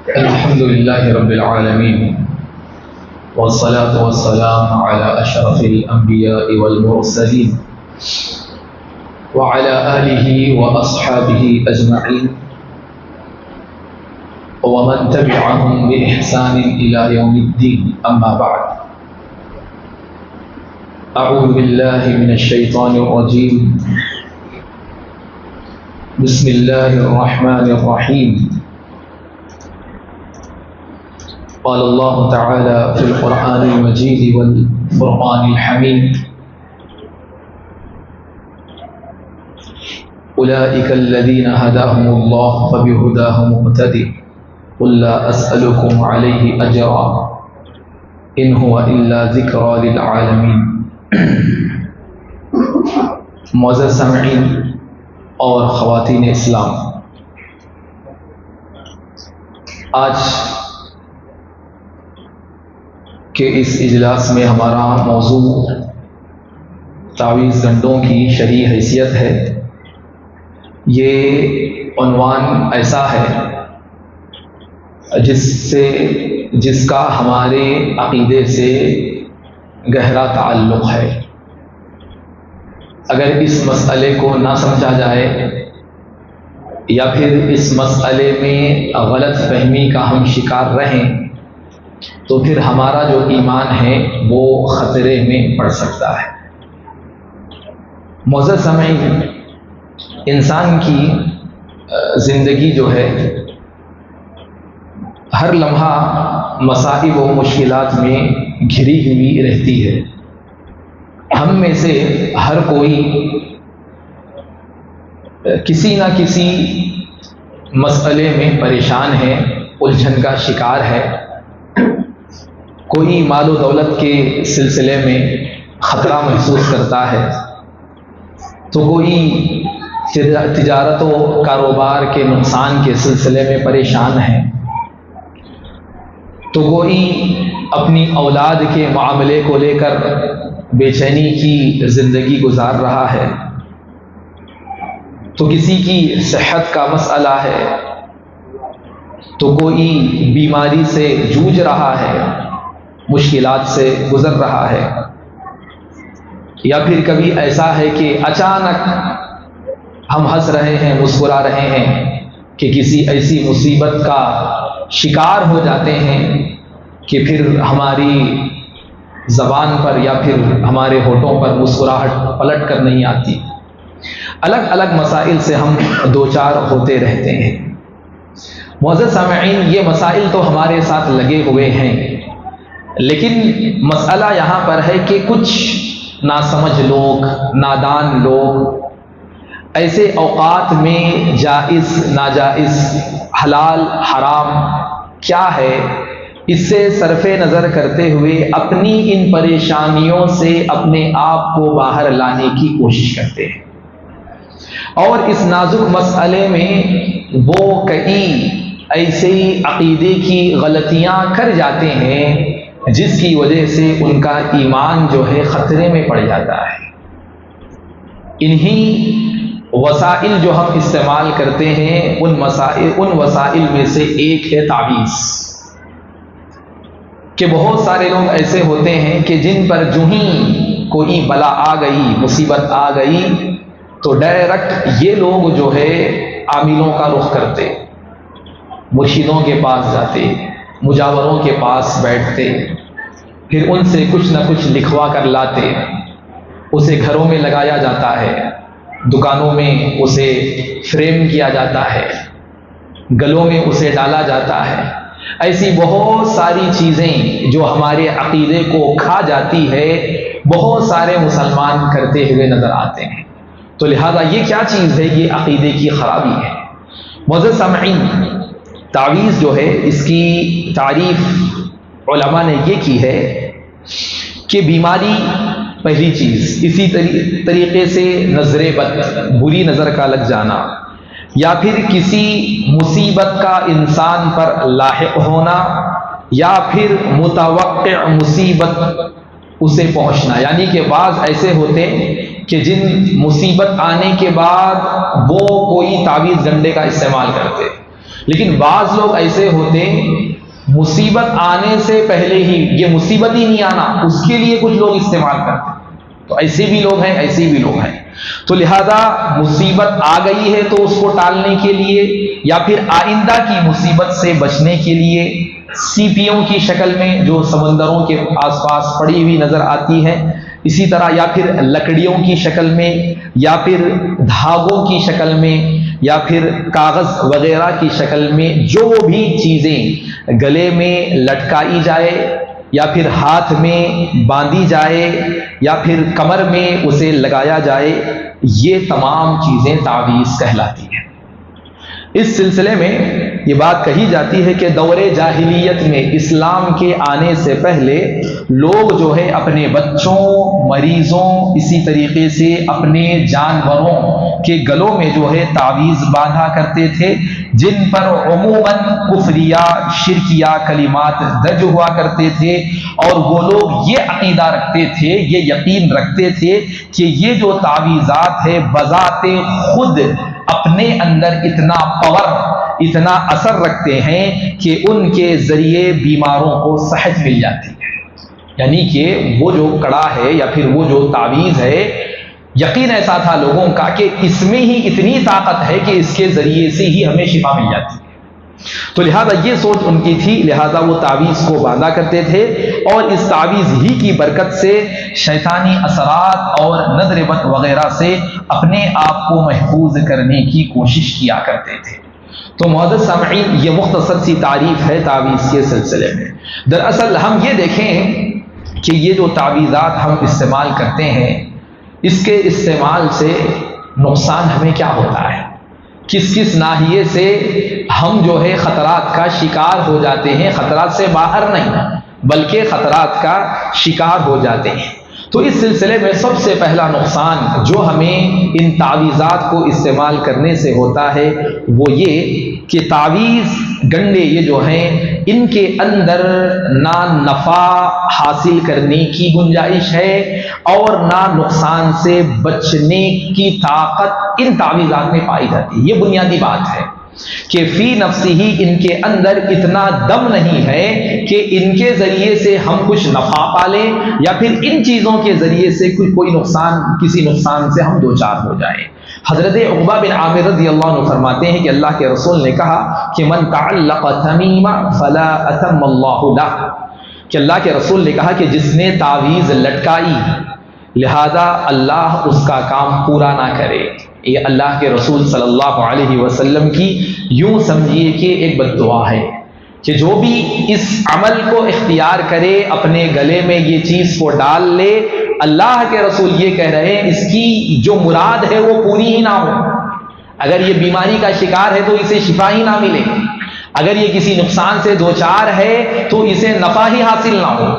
الحمد لله رب العالمين والصلاة والسلام على أشرف الأنبياء والمرسلين وعلى آله وأصحابه أجمعين ومن تبعهم بإحسان إلى يوم الدين. أما بعد، أعوذ بالله من الشيطان الرجيم. بسم الله الرحمن الرحيم. قال الله تعالى في القرآن المجيد والفرقان الحميد: أولئك الذين هداهم الله فبهداه مقتدي قل لا أسألكم عليه أجرا إن هو إلا ذكرى للعالمين. معزز سامعین اور خواتین اسلام، آج کہ اس اجلاس میں ہمارا موضوع تعویذ گنڈوں کی شرعی حیثیت ہے. یہ عنوان ایسا ہے جس کا ہمارے عقیدے سے گہرا تعلق ہے. اگر اس مسئلے کو نہ سمجھا جائے یا پھر اس مسئلے میں غلط فہمی کا ہم شکار رہیں تو پھر ہمارا جو ایمان ہے وہ خطرے میں پڑ سکتا ہے. معزز سامعین، انسان کی زندگی جو ہے ہر لمحہ مصائب و مشکلات میں گھری ہوئی رہتی ہے. ہم میں سے ہر کوئی کسی نہ کسی مسئلے میں پریشان ہے، الجھن کا شکار ہے. کوئی مال و دولت کے سلسلے میں خطرہ محسوس کرتا ہے، تو کوئی تجارت و کاروبار کے نقصان کے سلسلے میں پریشان ہے، تو کوئی اپنی اولاد کے معاملے کو لے کر بے چینی کی زندگی گزار رہا ہے، تو کسی کی صحت کا مسئلہ ہے، تو کوئی بیماری سے جوجھ رہا ہے، مشکلات سے گزر رہا ہے. یا پھر کبھی ایسا ہے کہ اچانک ہم ہنس رہے ہیں، مسکرا رہے ہیں کہ کسی ایسی مصیبت کا شکار ہو جاتے ہیں کہ پھر ہماری زبان پر یا پھر ہمارے ہونٹوں پر مسکراہٹ پلٹ کر نہیں آتی. الگ الگ مسائل سے ہم دوچار ہوتے رہتے ہیں. معزز سامعین، یہ مسائل تو ہمارے ساتھ لگے ہوئے ہیں، لیکن مسئلہ یہاں پر ہے کہ کچھ ناسمجھ لوگ، نادان لوگ ایسے اوقات میں جائز ناجائز، حلال حرام کیا ہے، اس سے صرف نظر کرتے ہوئے اپنی ان پریشانیوں سے اپنے آپ کو باہر لانے کی کوشش کرتے ہیں. اور اس نازک مسئلے میں وہ کئی ایسے عقیدے کی غلطیاں کر جاتے ہیں جس کی وجہ سے ان کا ایمان جو ہے خطرے میں پڑ جاتا ہے. انہی وسائل جو ہم استعمال کرتے ہیں ان وسائل میں سے ایک ہے تعویذ. کہ بہت سارے لوگ ایسے ہوتے ہیں کہ جن پر جو ہی کوئی بلا آ گئی، مصیبت آ گئی، تو ڈائریکٹ یہ لوگ جو ہے عاملوں کا رخ کرتے، مرشدوں کے پاس جاتے، مجاوروں کے پاس بیٹھتے، پھر ان سے کچھ نہ کچھ لکھوا کر لاتے. اسے گھروں میں لگایا جاتا ہے، دکانوں میں اسے فریم کیا جاتا ہے، گلوں میں اسے ڈالا جاتا ہے. ایسی بہت ساری چیزیں جو ہمارے عقیدے کو کھا جاتی ہے، بہت سارے مسلمان کرتے ہوئے نظر آتے ہیں. تو لہذا یہ کیا چیز ہے؟ یہ عقیدے کی خرابی ہے. معزز سامعین، تعویذ جو ہے اس کی تعریف علماء نے یہ کی ہے کہ بیماری پہلی چیز، اسی طریقے سے نظر بد، بری نظر کا لگ جانا، یا پھر کسی مصیبت کا انسان پر لاحق ہونا، یا پھر متوقع مصیبت اسے پہنچنا. یعنی کہ بعض ایسے ہوتے کہ جن مصیبت آنے کے بعد وہ کوئی تعویذ گنڈے کا استعمال کرتے، لیکن بعض لوگ ایسے ہوتے مصیبت آنے سے پہلے ہی، یہ مصیبت ہی نہیں آنا اس کے لیے کچھ لوگ استعمال کرتے، تو ایسے بھی لوگ ہیں، ایسے بھی لوگ ہیں۔ تو لہذا مصیبت آ گئی ہے تو اس کو ٹالنے کے لیے یا پھر آئندہ کی مصیبت سے بچنے کے لیے سیپیوں کی شکل میں جو سمندروں کے آس پاس پڑی ہوئی نظر آتی ہے، اسی طرح یا پھر لکڑیوں کی شکل میں یا پھر دھاگوں کی شکل میں یا پھر کاغذ وغیرہ کی شکل میں جو بھی چیزیں گلے میں لٹکائی جائے یا پھر ہاتھ میں باندھی جائے یا پھر کمر میں اسے لگایا جائے، یہ تمام چیزیں تعویذ کہلاتی ہیں۔ اس سلسلے میں یہ بات کہی جاتی ہے کہ دور جاہلیت میں اسلام کے آنے سے پہلے لوگ جو ہے اپنے بچوں، مریضوں، اسی طریقے سے اپنے جانوروں کے گلوں میں جو ہے تعویذ باندھا کرتے تھے، جن پر عموماً کفریہ شرکیہ کلمات درج ہوا کرتے تھے، اور وہ لوگ یہ عقیدہ رکھتے تھے، یہ یقین رکھتے تھے کہ یہ جو تعویذات ہے بذات خود اپنے اندر اتنا پاور، اتنا اثر رکھتے ہیں کہ ان کے ذریعے بیماروں کو صحت مل جاتی ہے۔ یعنی کہ وہ جو کڑا ہے یا پھر وہ جو تعویذ ہے، یقین ایسا تھا لوگوں کا کہ اس میں ہی اتنی طاقت ہے کہ اس کے ذریعے سے ہی ہمیں شفا مل جاتی ہے۔ تو لہذا یہ سوچ ان کی تھی، لہذا وہ تعویذ کو باندھا کرتے تھے، اور اس تعویذ ہی کی برکت سے شیطانی اثرات اور نظر بد وغیرہ سے اپنے آپ کو محفوظ کرنے کی کوشش کیا کرتے تھے۔ تو معزز سامعین، یہ مختصر سی تعریف ہے تعویذ کے سلسلے میں۔ دراصل ہم یہ دیکھیں کہ یہ جو تعویذات ہم استعمال کرتے ہیں، اس کے استعمال سے نقصان ہمیں کیا ہوتا ہے، کس کس ناحیے سے ہم جو ہے خطرات کا شکار ہو جاتے ہیں، خطرات سے باہر نہیں بلکہ خطرات کا شکار ہو جاتے ہیں۔ تو اس سلسلے میں سب سے پہلا نقصان جو ہمیں ان تعویذات کو استعمال کرنے سے ہوتا ہے وہ یہ کہ تعویذ گنڈے یہ جو ہیں ان کے اندر نہ نفع حاصل کرنے کی گنجائش ہے اور نہ نقصان سے بچنے کی طاقت ان تعویذات میں پائی جاتی ہے۔ یہ بنیادی بات ہے کہ فی نفسی ہی ان کے اندر اتنا دم نہیں ہے کہ ان کے ذریعے سے ہم کچھ نفع پالیں یا پھر ان چیزوں کے ذریعے سے کوئی نقصان، کسی نقصان سے ہم دوچار ہو جائیں۔ حضرت عقبہ بن عامر رضی اللہ عنہ فرماتے ہیں کہ اللہ کے رسول نے کہا کہ من تعلق تمیمہ فلا اتم اللہ لہ، کہ اللہ کے رسول نے کہا کہ جس نے تعویذ لٹکائی لہذا اللہ اس کا کام پورا نہ کرے۔ یہ اللہ کے رسول صلی اللہ علیہ وسلم کی یوں سمجھیے کہ ایک بد دعا ہے کہ جو بھی اس عمل کو اختیار کرے، اپنے گلے میں یہ چیز کو ڈال لے، اللہ کے رسول یہ کہہ رہے ہیں اس کی جو مراد ہے وہ پوری ہی نہ ہو۔ اگر یہ بیماری کا شکار ہے تو اسے شفا ہی نہ ملے، اگر یہ کسی نقصان سے دوچار ہے تو اسے نفع ہی حاصل نہ ہو۔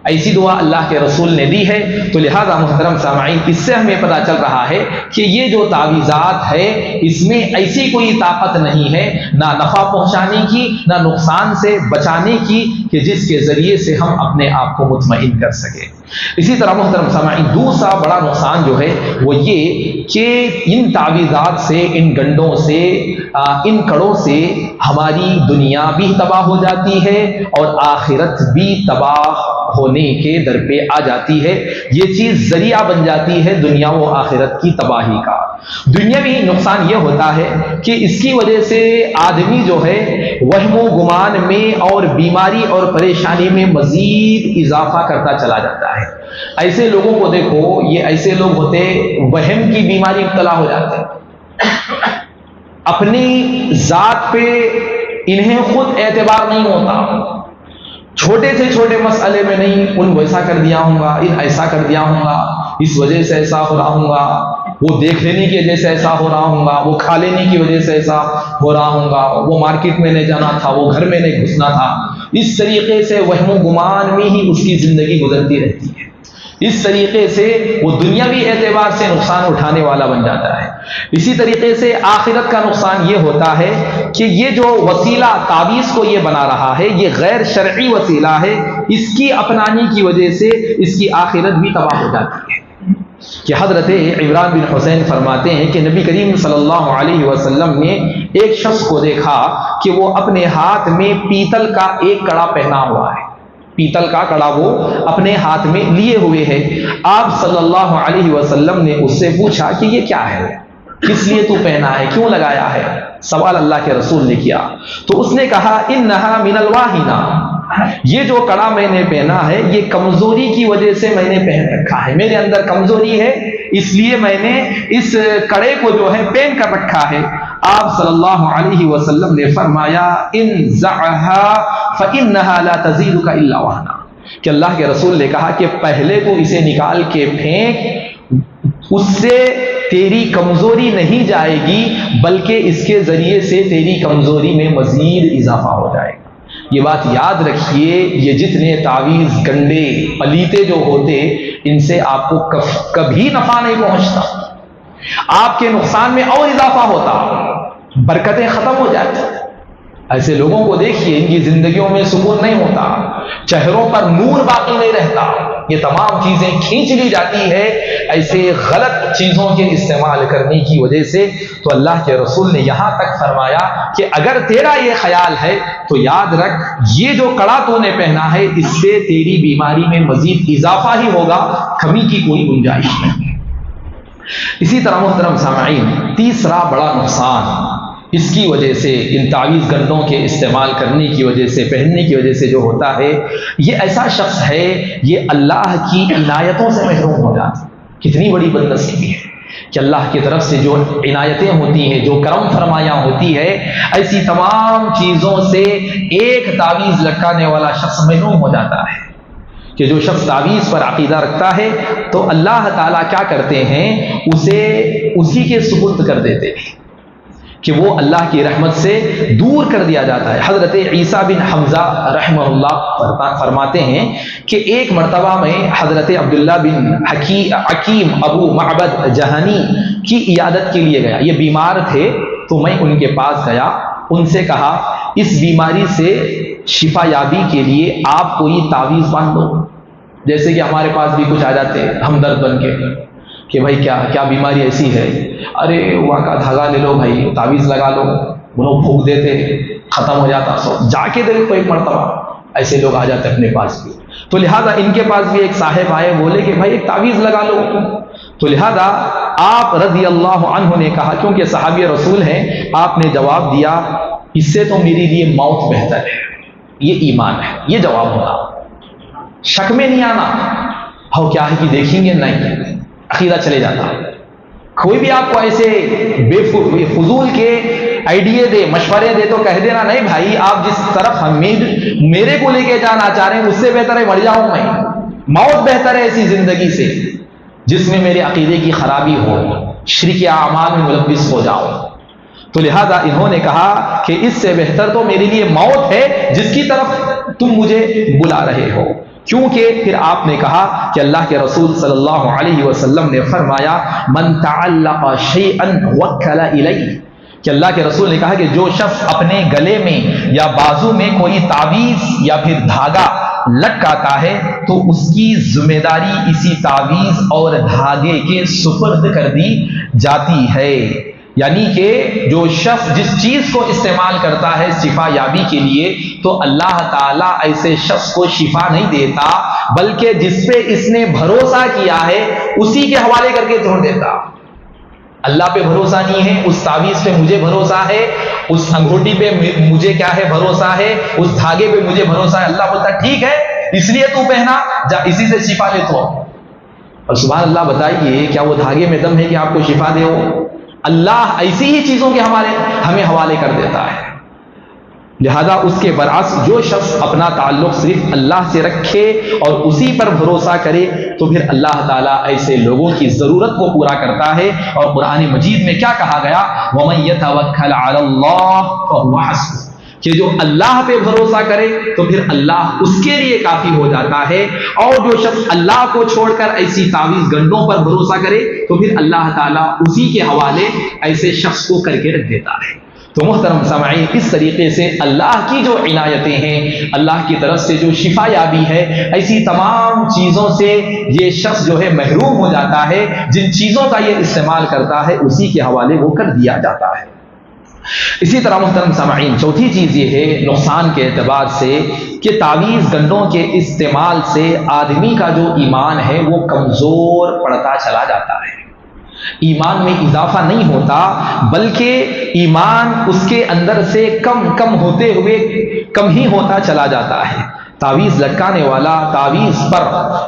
ایسی دعا اللہ کے رسول نے دی ہے۔ تو لہذا محترم سامعین، اس سے ہمیں پتہ چل رہا ہے کہ یہ جو تعویذات ہے اس میں ایسی کوئی طاقت نہیں ہے نہ نفع پہنچانے کی نہ نقصان سے بچانے کی کہ جس کے ذریعے سے ہم اپنے آپ کو مطمئن کر سکیں۔ اسی طرح محترم سامعین، دوسرا بڑا نقصان جو ہے وہ یہ کہ ان تعویذات سے، ان گنڈوں سے، ان کڑوں سے ہماری دنیا بھی تباہ ہو جاتی ہے اور آخرت بھی تباہ ہونے کے در پہ آ جاتی ہے۔ یہ چیز ذریعہ بن جاتی ہے دنیا و آخرت کی تباہی کا۔ دنیاوی نقصان یہ ہوتا ہے کہ اس کی وجہ سے آدمی جو ہے وہم و گمان میں اور بیماری اور پریشانی میں مزید اضافہ کرتا چلا جاتا ہے۔ ایسے لوگوں کو دیکھو، یہ ایسے لوگ ہوتے وہم کی بیماری مبتلا ہو جاتے ہیں، اپنی ذات پہ انہیں خود اعتبار نہیں ہوتا، چھوٹے سے چھوٹے مسئلے میں نہیں، ان ویسا کر دیا ہوں گا، ان ایسا کر دیا ہوں گا، اس وجہ سے ایسا ہو رہا ہوں گا، وہ دیکھ لینے کی وجہ سے ایسا ہو رہا ہوں گا، وہ کھا لینے کی وجہ سے ایسا ہو رہا ہوں گا، وہ مارکیٹ میں نہیں جانا تھا، وہ گھر میں نہیں گھسنا تھا۔ اس طریقے سے وہم و گمان میں ہی اس کی زندگی گزرتی رہتی ہے۔ اس طریقے سے وہ دنیاوی اعتبار سے نقصان اٹھانے والا بن جاتا ہے۔ اسی طریقے سے آخرت کا نقصان یہ ہوتا ہے کہ یہ جو وسیلہ تعویذ کو یہ بنا رہا ہے یہ غیر شرعی وسیلہ ہے، اس کی اپنانے کی وجہ سے اس کی آخرت بھی تباہ ہو جاتی ہے۔ کہ حضرت عمران بن حسین فرماتے ہیں کہ نبی کریم صلی اللہ علیہ وسلم نے ایک شخص کو دیکھا کہ وہ اپنے ہاتھ میں پیتل کا ایک کڑا پہنا ہوا ہے، پیتل کا کڑا وہ اپنے ہاتھ میں لیے ہوئے ہے۔ آپ صلی اللہ علیہ وسلم نے اس سے پوچھا کہ یہ کیا ہے، کس لیے تو پہنا ہے، کیوں لگایا ہے؟ سوال اللہ کے رسول نے کیا تو اس نے کہا انہا من الواہنہ، یہ جو کڑا میں نے پہنا ہے یہ کمزوری کی وجہ سے میں نے پہن رکھا ہے، میرے اندر کمزوری ہے اس لیے میں نے اس کڑے کو جو ہے پہن کر رکھا ہے۔ آپ صلی اللہ علیہ وسلم نے فرمایا انزعها فانها لا تزيدك الا وهنا، کہ اللہ کے رسول نے کہا کہ پہلے تو اسے نکال کے پھینک، اس سے تیری کمزوری نہیں جائے گی بلکہ اس کے ذریعے سے تیری کمزوری میں مزید اضافہ ہو جائے گا۔ یہ بات یاد رکھیے، یہ جتنے تعویذ گنڈے پلیتے جو ہوتے ان سے آپ کو کبھی نفع نہیں پہنچتا، آپ کے نقصان میں اور اضافہ ہوتا، برکتیں ختم ہو جاتی۔ ایسے لوگوں کو دیکھیے، ان کی زندگیوں میں سکون نہیں ہوتا، چہروں پر نور باقی نہیں رہتا، یہ تمام چیزیں کھینچ لی جاتی ہے ایسے غلط چیزوں کے استعمال کرنے کی وجہ سے۔ تو اللہ کے رسول نے یہاں تک فرمایا کہ اگر تیرا یہ خیال ہے تو یاد رکھ یہ جو کڑا تو نے پہنا ہے اس سے تیری بیماری میں مزید اضافہ ہی ہوگا، کمی کی کوئی گنجائش نہیں۔ اسی طرح محترم سامعین، تیسرا بڑا نقصان اس کی وجہ سے، ان تعویذ گنڈوں کے استعمال کرنے کی وجہ سے، پہننے کی وجہ سے جو ہوتا ہے، یہ ایسا شخص ہے یہ اللہ کی عنایتوں سے محروم ہو جاتا ہے۔ کتنی بڑی بدنصیبی ہے کہ اللہ کی طرف سے جو عنایتیں ہوتی ہیں، جو کرم فرمایاں ہوتی ہے، ایسی تمام چیزوں سے ایک تعویذ لٹکانے والا شخص محروم ہو جاتا ہے۔ کہ جو شخص تعویذ پر عقیدہ رکھتا ہے تو اللہ تعالیٰ کیا کرتے ہیں، اسے اسی کے سپرد کر دیتے ہیں کہ وہ اللہ کی رحمت سے دور کر دیا جاتا ہے۔ حضرت عیسیٰ بن حمزہ رحمہ اللہ فرماتے ہیں کہ ایک مرتبہ میں حضرت عبداللہ بن حکیم ابو معبد جہنی کی عیادت کے لیے گیا، یہ بیمار تھے تو میں ان کے پاس گیا، ان سے کہا اس بیماری سے شفا یابی کے لیے آپ کوئی تعویذ باندھ دو۔ جیسے کہ ہمارے پاس بھی کچھ آ جاتے ہمدرد بن کے کہ بھائی کیا بیماری ایسی ہے، ارے وہاں کا دھاگا لے لو بھائی، تعویذ لگا لو، انہوں پھونک دیتے، ختم ہو جاتا۔ سو جا کے دیکھو ایک مرتبہ، ایسے لوگ آ جاتے اپنے پاس بھی۔ تو لہٰذا ان کے پاس بھی ایک صاحب آئے، بولے کہ بھائی ایک تعویذ لگا لو۔ تو لہٰذا آپ رضی اللہ عنہ نے کہا، کیونکہ صحابی رسول ہیں، آپ نے جواب دیا اس سے تو میرے لیے موت بہتر ہے، یہ ایمان ہے، یہ جواب ہونا، شک میں نہیں آنا۔ ہو کیا ہے کہ دیکھیں گے، نہیں، عقیدہ چلے جاتا۔ کوئی بھی آپ کو ایسے بے فضول کے آئیڈیے دے، مشورے دے تو کہہ دینا نہیں بھائی، آپ جس طرف میرے کو لے کے جانا چاہ رہے ہیں اس سے بہتر ہے مر جاؤں میں، موت بہتر ہے ایسی زندگی سے جس میں میرے عقیدے کی خرابی ہو، شرک اعمال میں ملوث ہو جاؤ۔ تو لہذا انہوں نے کہا کہ اس سے بہتر تو میرے لیے موت ہے جس کی طرف تم مجھے بلا رہے ہو۔ کیونکہ پھر آپ نے کہا کہ اللہ کے رسول صلی اللہ علیہ وسلم نے فرمایا من تعلق شیئا وکل الیہ، کہ اللہ کے رسول نے کہا کہ جو شخص اپنے گلے میں یا بازو میں کوئی تعویذ یا پھر دھاگا لٹکاتا ہے تو اس کی ذمہ داری اسی تعویذ اور دھاگے کے سپرد کر دی جاتی ہے۔ یعنی کہ جو شخص جس چیز کو استعمال کرتا ہے شفا یابی کے لیے، تو اللہ تعالیٰ ایسے شخص کو شفا نہیں دیتا بلکہ جس پہ اس نے بھروسہ کیا ہے اسی کے حوالے کر کے چھوڑ دیتا۔ اللہ پہ بھروسہ نہیں ہے، اس تعویذ پہ مجھے بھروسہ ہے، اس انگوٹھی پہ مجھے کیا ہے بھروسہ ہے، اس دھاگے پہ مجھے بھروسہ ہے۔ اللہ بولتا ٹھیک ہے، اس لیے تو پہنا، جا اسی سے شفا لے تو۔ اور سبحان اللہ، بتائیے کیا وہ دھاگے میں دم ہے کہ آپ کو شفا دے ہو؟ اللہ ایسی ہی چیزوں کے ہمیں حوالے کر دیتا ہے۔ لہذا اس کے برعکس جو شخص اپنا تعلق صرف اللہ سے رکھے اور اسی پر بھروسہ کرے تو پھر اللہ تعالیٰ ایسے لوگوں کی ضرورت کو پورا کرتا ہے۔ اور قرآن مجید میں کیا کہا گیا؟ وَمَن يَتَوَكَّلْ عَلَى اللَّهِ فَهُوَ حَسْبُهُ، کہ جو اللہ پہ بھروسہ کرے تو پھر اللہ اس کے لیے کافی ہو جاتا ہے۔ اور جو شخص اللہ کو چھوڑ کر ایسی تعویذ گنڈوں پر بھروسہ کرے تو پھر اللہ تعالیٰ اسی کے حوالے ایسے شخص کو کر کے رکھ دیتا ہے۔ تو محترم سامعین، اس طریقے سے اللہ کی جو عنایتیں ہیں، اللہ کی طرف سے جو شفا یابی ہے، ایسی تمام چیزوں سے یہ شخص جو ہے محروم ہو جاتا ہے۔ جن چیزوں کا یہ استعمال کرتا ہے اسی کے حوالے وہ کر دیا جاتا ہے۔ اسی طرح محترم سامعین، چوتھی چیز یہ ہے نقصان کے اعتبار سے کہ تعویذ گنڈوں کے استعمال سے آدمی کا جو ایمان ہے وہ کمزور پڑتا چلا جاتا ہے۔ ایمان میں اضافہ نہیں ہوتا، بلکہ ایمان اس کے اندر سے کم ہوتے ہوئے کم ہی ہوتا چلا جاتا ہے۔ تعویذ لٹکانے والا تعویذ پر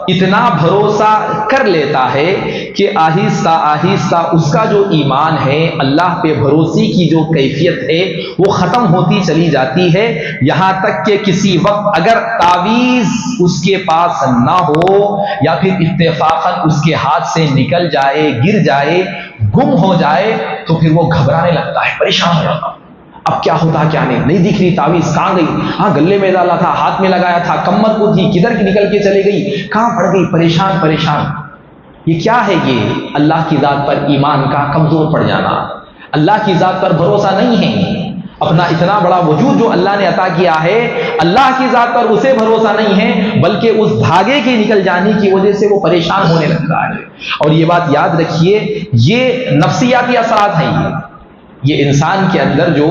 اتنا بھروسہ کر لیتا ہے کہ آہستہ آہستہ اس کا جو ایمان ہے، اللہ پہ بھروسے کی جو کیفیت ہے وہ ختم ہوتی چلی جاتی ہے، یہاں تک کہ کسی وقت اگر تعویذ اس کے پاس نہ ہو یا پھر اتفاقاً اس کے ہاتھ سے نکل جائے، گر جائے، گم ہو جائے، تو پھر وہ گھبرانے لگتا ہے، پریشان ہو جاتا ہے۔ اب کیا ہوتا کیا نہیں دکھ رہی تعویذ، کہاں گئی؟ ہاں گلے میں ڈالا تھا، ہاتھ میں لگایا تھا، کمر کو تھی، کدھر کی نکل کے چلی گئی، کہاں پڑ گئی؟ پریشان۔ یہ کیا ہے؟ یہ اللہ کی ذات پر ایمان کا کمزور پڑ جانا، اللہ کی ذات پر بھروسہ نہیں ہے۔ اپنا اتنا بڑا وجود جو اللہ نے عطا کیا ہے، اللہ کی ذات پر اسے بھروسہ نہیں ہے، بلکہ اس دھاگے کے نکل جانے کی وجہ سے وہ پریشان ہونے لگتا ہے۔ اور یہ بات یاد رکھیے، یہ نفسیاتی اثرات ہیں۔ یہ انسان کے اندر جو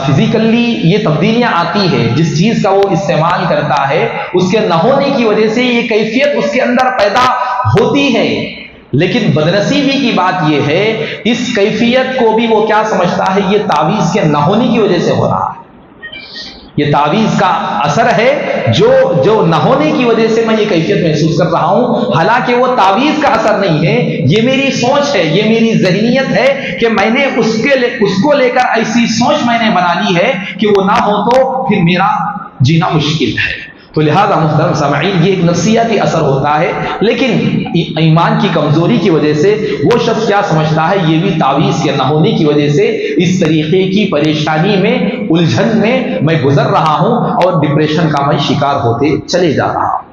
فزیکلی یہ تبدیلیاں آتی ہے، جس چیز کا وہ استعمال کرتا ہے، اس کے نہ ہونے کی وجہ سے یہ کیفیت اس کے اندر پیدا ہوتی ہے۔ لیکن بدنصیبی کی بات یہ ہے، اس کیفیت کو بھی وہ کیا سمجھتا ہے؟ یہ تعویذ کے نہ ہونے کی وجہ سے ہو رہا ہے، یہ تعویذ کا اثر ہے جو نہ ہونے کی وجہ سے میں یہ کیفیت محسوس کر رہا ہوں، حالانکہ وہ تعویذ کا اثر نہیں ہے، یہ میری سوچ ہے، یہ میری ذہنیت ہے کہ میں نے اس کو لے کر ایسی سوچ میں نے بنا لی ہے کہ وہ نہ ہو تو پھر میرا جینا مشکل ہے۔ تو لہذا محترم سامعین، یہ ایک نفسیاتی اثر ہوتا ہے، لیکن ایمان کی کمزوری کی وجہ سے وہ شخص کیا سمجھتا ہے؟ یہ بھی تعویذ کے نہ ہونے کی وجہ سے اس طریقے کی پریشانی میں، الجھن میں گزر رہا ہوں اور ڈپریشن کا میں شکار ہوتے چلے جا رہا ہوں۔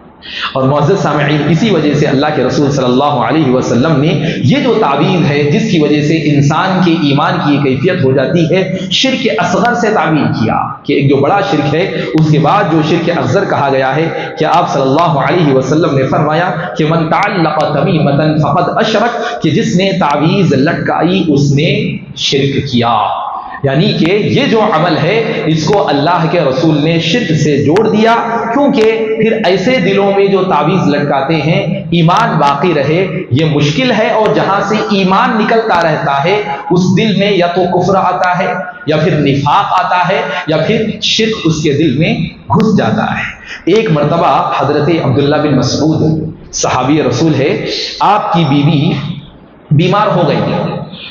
اور معزز سامعین، اسی وجہ سے اللہ کے رسول صلی اللہ علیہ وسلم نے یہ جو تعویذ ہے جس کی وجہ سے انسان کے ایمان کی یہ کیفیت ہو جاتی ہے، شرک اصغر سے تعبیر کیا کہ ایک جو بڑا شرک ہے، اس کے بعد جو شرک اصغر کہا گیا ہے، کہ آپ صلی اللہ علیہ وسلم نے فرمایا کہ من تعلق تمیمۃ فقد اشرک، کہ جس نے تعویذ لٹکائی اس نے شرک کیا۔ یعنی کہ یہ جو عمل ہے اس کو اللہ کے رسول نے شرک سے جوڑ دیا، کیونکہ پھر ایسے دلوں میں جو تعویذ لٹکاتے ہیں ایمان باقی رہے یہ مشکل ہے، اور جہاں سے ایمان نکلتا رہتا ہے اس دل میں یا تو کفر آتا ہے یا پھر نفاق آتا ہے یا پھر شرک اس کے دل میں گھس جاتا ہے۔ ایک مرتبہ حضرت عبداللہ بن مسعود صحابی رسول ہے، آپ کی بیوی بیمار ہو گئی،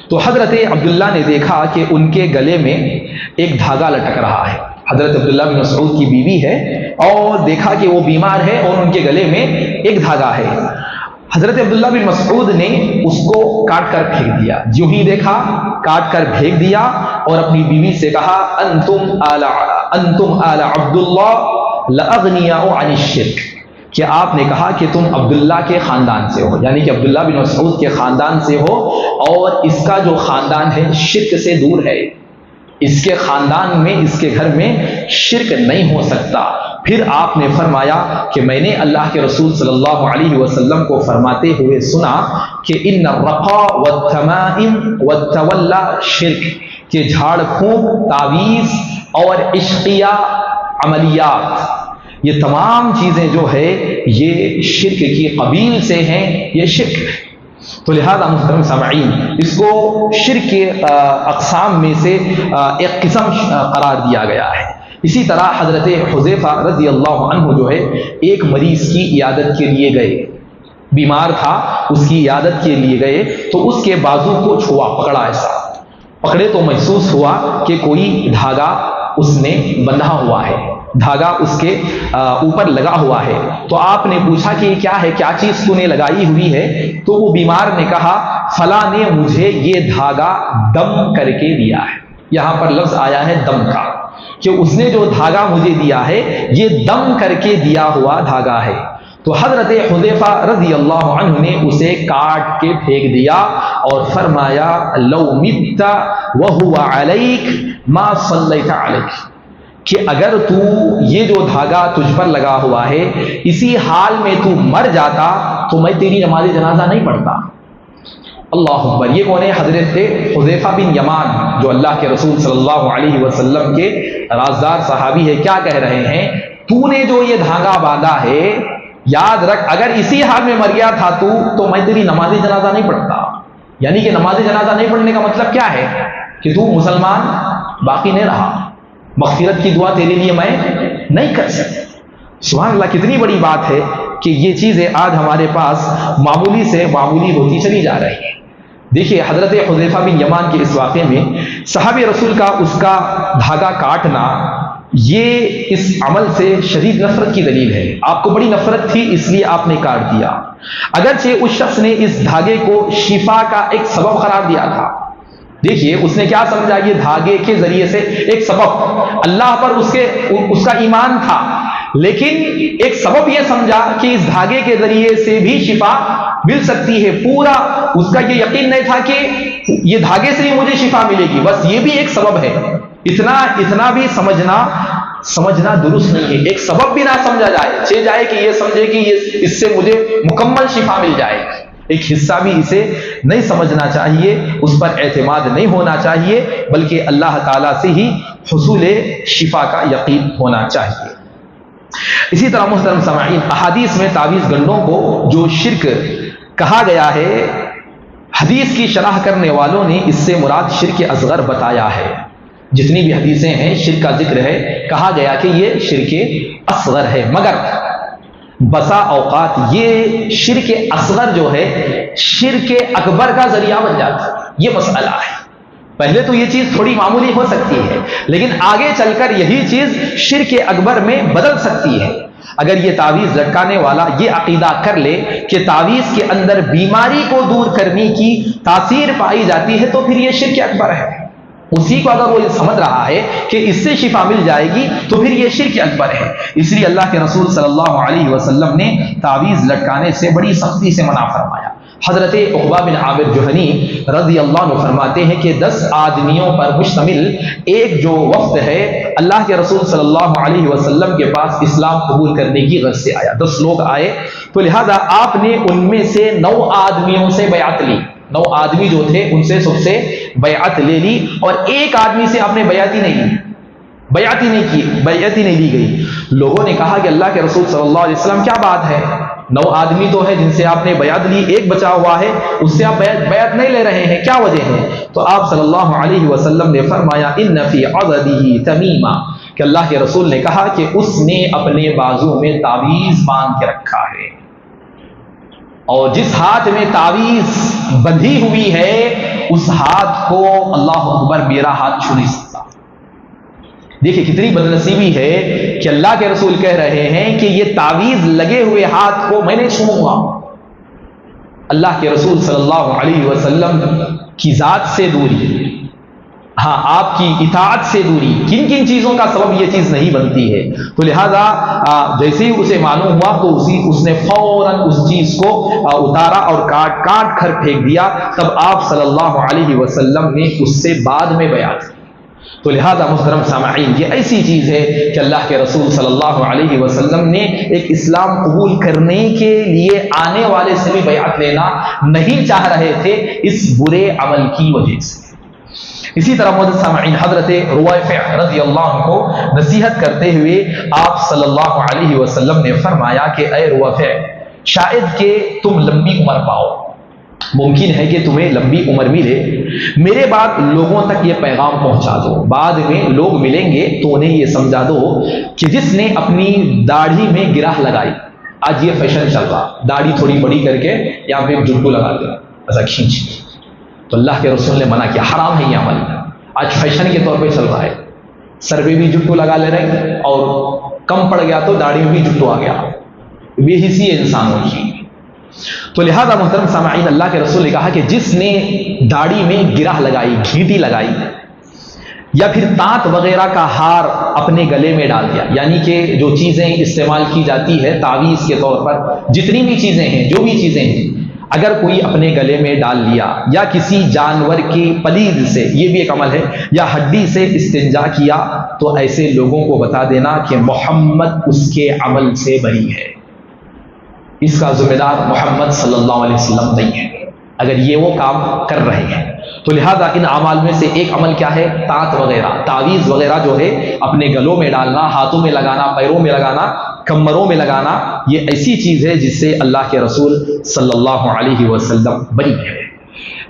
تو حضرت عبداللہ نے دیکھا کہ ان کے گلے میں ایک دھاگا لٹک رہا ہے۔ حضرت عبداللہ بن مسعود کی بیوی ہے اور دیکھا کہ وہ بیمار ہے اور ان کے گلے میں ایک دھاگا ہے۔ حضرت عبداللہ بن مسعود نے اس کو کاٹ کر پھینک دیا، جو ہی دیکھا کاٹ کر پھینک دیا اور اپنی بیوی سے کہا انتم آل عبداللہ لاغنیاء عن الشرک، کہ آپ نے کہا کہ تم عبداللہ کے خاندان سے ہو، یعنی کہ عبداللہ بن مسعود کے خاندان سے ہو، اور اس کا جو خاندان ہے شرک سے دور ہے، اس کے خاندان میں، اس کے گھر میں شرک نہیں ہو سکتا۔ پھر آپ نے فرمایا کہ میں نے اللہ کے رسول صلی اللہ علیہ وسلم کو فرماتے ہوئے سنا کہ ان الرقا والتمائم والتولى شرک، کہ جھاڑ پھونک، تعویذ اور عشقیہ عملیات، یہ تمام چیزیں جو ہے یہ شرک کی قبیل سے ہیں، یہ شرک ہے۔ تو لہذا محترم سامعین، اس کو شرک کے اقسام میں سے ایک قسم قرار دیا گیا ہے۔ اسی طرح حضرت حذیفہ رضی اللہ عنہ جو ہے ایک مریض کی عیادت کے لیے گئے، بیمار تھا، اس کی عیادت کے لیے گئے تو اس کے بازو کو چھوا، پکڑا، ایسا پکڑے تو محسوس ہوا کہ کوئی دھاگا اس نے بندھا ہوا ہے، دھاگا اس کے اوپر لگا ہوا ہے۔ تو آپ نے پوچھا کہ یہ کیا ہے، کیا چیز تو نے لگائی ہوئی ہے؟ تو وہ بیمار نے کہا فلاں نے مجھے یہ دھاگا دم کر کے دیا ہے۔ یہاں پر لفظ آیا ہے دم کا، کہ اس نے جو دھاگا مجھے دیا ہے یہ دم کر کے دیا ہوا دھاگا ہے۔ تو حضرت حذیفہ رضی اللہ عنہ نے اسے کاٹ کے پھینک دیا اور فرمایا لو مت وهو علیک ما صلیت علیک، کہ اگر تو یہ جو دھاگا تجھ پر لگا ہوا ہے اسی حال میں تو مر جاتا تو میں تیری نماز جنازہ نہیں پڑھتا۔ اللہ اکبر۔ یہ کون ہے؟ حضرت حذیفہ بن یمان، جو اللہ کے رسول صلی اللہ علیہ وسلم کے رازدار صحابی ہے۔ کیا کہہ رہے ہیں؟ تو نے جو یہ دھاگا باندھا ہے، یاد رکھ اگر اسی حال میں مر گیا تھا تو میں تیری نماز جنازہ نہیں پڑھتا۔ یعنی کہ نماز جنازہ نہیں پڑھنے کا مطلب کیا ہے؟ کہ تو مسلمان باقی نہیں رہا، مغفرت کی دعا تیرے لیے میں نہیں کر سکتا۔ سبحان اللہ، کتنی بڑی بات ہے کہ یہ چیزیں آج ہمارے پاس معمولی سے معمولی ہوتی چلی جا رہی ہیں۔ دیکھیے حضرت حذیفہ بن یمان کے اس واقعے میں صحابہ رسول کا اس کا دھاگا کاٹنا یہ اس عمل سے شدید نفرت کی دلیل ہے۔ آپ کو بڑی نفرت تھی اس لیے آپ نے کاٹ دیا، اگرچہ اس شخص نے اس دھاگے کو شفا کا ایک سبب قرار دیا تھا۔ دیکھیے اس نے کیا سمجھا؟ یہ دھاگے کے ذریعے سے ایک سبب، اللہ پر اس کا ایمان تھا، لیکن ایک سبب یہ سمجھا کہ اس دھاگے کے ذریعے سے بھی شفا مل سکتی ہے۔ پورا اس کا یہ یقین نہیں تھا کہ یہ دھاگے سے ہی مجھے شفا ملے گی، بس یہ بھی ایک سبب ہے۔ اتنا بھی سمجھنا درست نہیں ہے۔ ایک سبب بھی نہ سمجھا جائے کہ یہ سمجھے کہ اس سے مجھے مکمل شفا مل جائے گی، ایک حصہ بھی اسے نہیں سمجھنا چاہیے، اس پر اعتماد نہیں ہونا چاہیے، بلکہ اللہ تعالیٰ سے ہی حصول شفا کا یقین ہونا چاہیے۔ اسی طرح محترم سامعین، احادیث میں تعویذ گنڈوں کو جو شرک کہا گیا ہے، حدیث کی شرح کرنے والوں نے اس سے مراد شرک اصغر بتایا ہے۔ جتنی بھی حدیثیں ہیں شرک کا ذکر ہے، کہا گیا کہ یہ شرک اصغر ہے، مگر بسا اوقات یہ شرک اصغر جو ہے شرک اکبر کا ذریعہ بن جاتا ہے۔ یہ مسئلہ ہے، پہلے تو یہ چیز تھوڑی معمولی ہو سکتی ہے، لیکن آگے چل کر یہی چیز شرک اکبر میں بدل سکتی ہے۔ اگر یہ تعویذ لٹکانے والا یہ عقیدہ کر لے کہ تعویذ کے اندر بیماری کو دور کرنے کی تاثیر پائی جاتی ہے تو پھر یہ شرک اکبر ہے۔ اسی کو اگر وہ سمجھ رہا ہے کہ اس سے شفا مل جائے گی تو پھر یہ شرک اکبر ہے۔ اس لیے اللہ کے رسول صلی اللہ علیہ وسلم نے تعویذ لٹکانے سے بڑی سختی سے منع فرمایا۔ حضرت عقبہ بن عامر جہنی رضی اللہ عنہ فرماتے ہیں کہ 10 آدمیوں پر مشتمل ایک جو وفد ہے اللہ کے رسول صلی اللہ علیہ وسلم کے پاس اسلام قبول کرنے کی غرض سے آیا۔ 10 لوگ آئے تو لہذا آپ نے ان میں سے 9 آدمیوں سے بیعت لی۔ 9 آدمی جو تھے ان سے سب سے بیعت لے لی، اور ایک آدمی سے آپ نے بیعت ہی نہیں لی گئی۔ لوگوں نے کہا کہ اللہ کے رسول صلی اللہ علیہ وسلم کیا بات ہے، 9 آدمی تو ہے جن سے آپ نے بیعت لی، ایک بچا ہوا ہے اس سے آپ بیعت نہیں لے رہے ہیں، کیا وجہ ہے؟ تو آپ صلی اللہ علیہ وسلم نے فرمایا ان فی عضدہ تمیمہ، کہ اللہ کے رسول نے کہا کہ اس نے اپنے بازو میں تعویذ باندھ کے رکھا ہے، اور جس ہاتھ میں تعویذ بندھی ہوئی ہے اس ہاتھ کو اللہ اکبر میرا ہاتھ چھو نہیں سکتا۔ دیکھیں کتنی بدنصیبی ہے کہ اللہ کے رسول کہہ رہے ہیں کہ یہ تعویذ لگے ہوئے ہاتھ کو میں نہیں چھوؤں گا۔ اللہ کے رسول صلی اللہ علیہ وسلم کی ذات سے دوری، ہاں آپ کی اطاعت سے دوری، کن کن چیزوں کا سبب یہ چیز نہیں بنتی ہے۔ تو لہذا جیسے ہی اسے معلوم ہوا تو اس نے فوراً اس چیز کو اتارا اور کاٹ کر پھینک دیا۔ تب آپ صلی اللہ علیہ وسلم نے اس سے بعد میں بیعت کی۔ تو لہذا محترم سامعین، یہ ایسی چیز ہے کہ اللہ کے رسول صلی اللہ علیہ وسلم نے ایک اسلام قبول کرنے کے لیے آنے والے سے بھی بیعت لینا نہیں چاہ رہے تھے اس برے عمل کی وجہ سے۔ اسی طرح محترم سامعین، حضرت روافع رضی اللہ عنہ کو نصیحت کرتے ہوئے آپ صلی اللہ علیہ وسلم نے فرمایا کہ اے روافع، شاید کہ تم لمبی عمر پاؤ، ممکن ہے کہ تمہیں لمبی عمر ملے، میرے بعد لوگوں تک یہ پیغام پہنچا دو، بعد میں لوگ ملیں گے تو انہیں یہ سمجھا دو کہ جس نے اپنی داڑھی میں گرہ لگائی، آج یہ فیشن چل رہا، داڑھی تھوڑی بڑی کر کے یہاں پہ جھٹو لگا دیا، ایسا کھینچ، تو اللہ کے رسول نے منع کیا، حرام ہے یہ عمل، آج فیشن کے طور پہ چل رہا ہے، سر پہ بھی جھٹو لگا لے رہے ہیں، اور کم پڑ گیا تو داڑھی میں بھی جھٹو آ گیا، بے حسی ہے انسانوں کی۔ تو لہذا محترم سامعین، اللہ کے رسول نے کہا کہ جس نے داڑھی میں گرہ لگائی، گھیٹی لگائی، یا پھر تانت وغیرہ کا ہار اپنے گلے میں ڈال دیا، یعنی کہ جو چیزیں استعمال کی جاتی ہے تعویذ کے طور پر، جتنی بھی چیزیں ہیں، جو بھی چیزیں ہیں، اگر کوئی اپنے گلے میں ڈال لیا، یا کسی جانور کی پلید سے، یہ بھی ایک عمل ہے، یا ہڈی سے استنجا کیا، تو ایسے لوگوں کو بتا دینا کہ محمد اس کے عمل سے بری ہے، اس کا ذمہ دار محمد صلی اللہ علیہ وسلم نہیں ہے اگر یہ وہ کام کر رہے ہیں۔ تو لہذا ان اعمال میں سے ایک عمل کیا ہے؟ تانت وغیرہ، تعویذ وغیرہ جو ہے اپنے گلوں میں ڈالنا، ہاتھوں میں لگانا، پیروں میں لگانا، کمروں میں لگانا، یہ ایسی چیز ہے جس سے اللہ کے رسول صلی اللہ علیہ وسلم بری ہے۔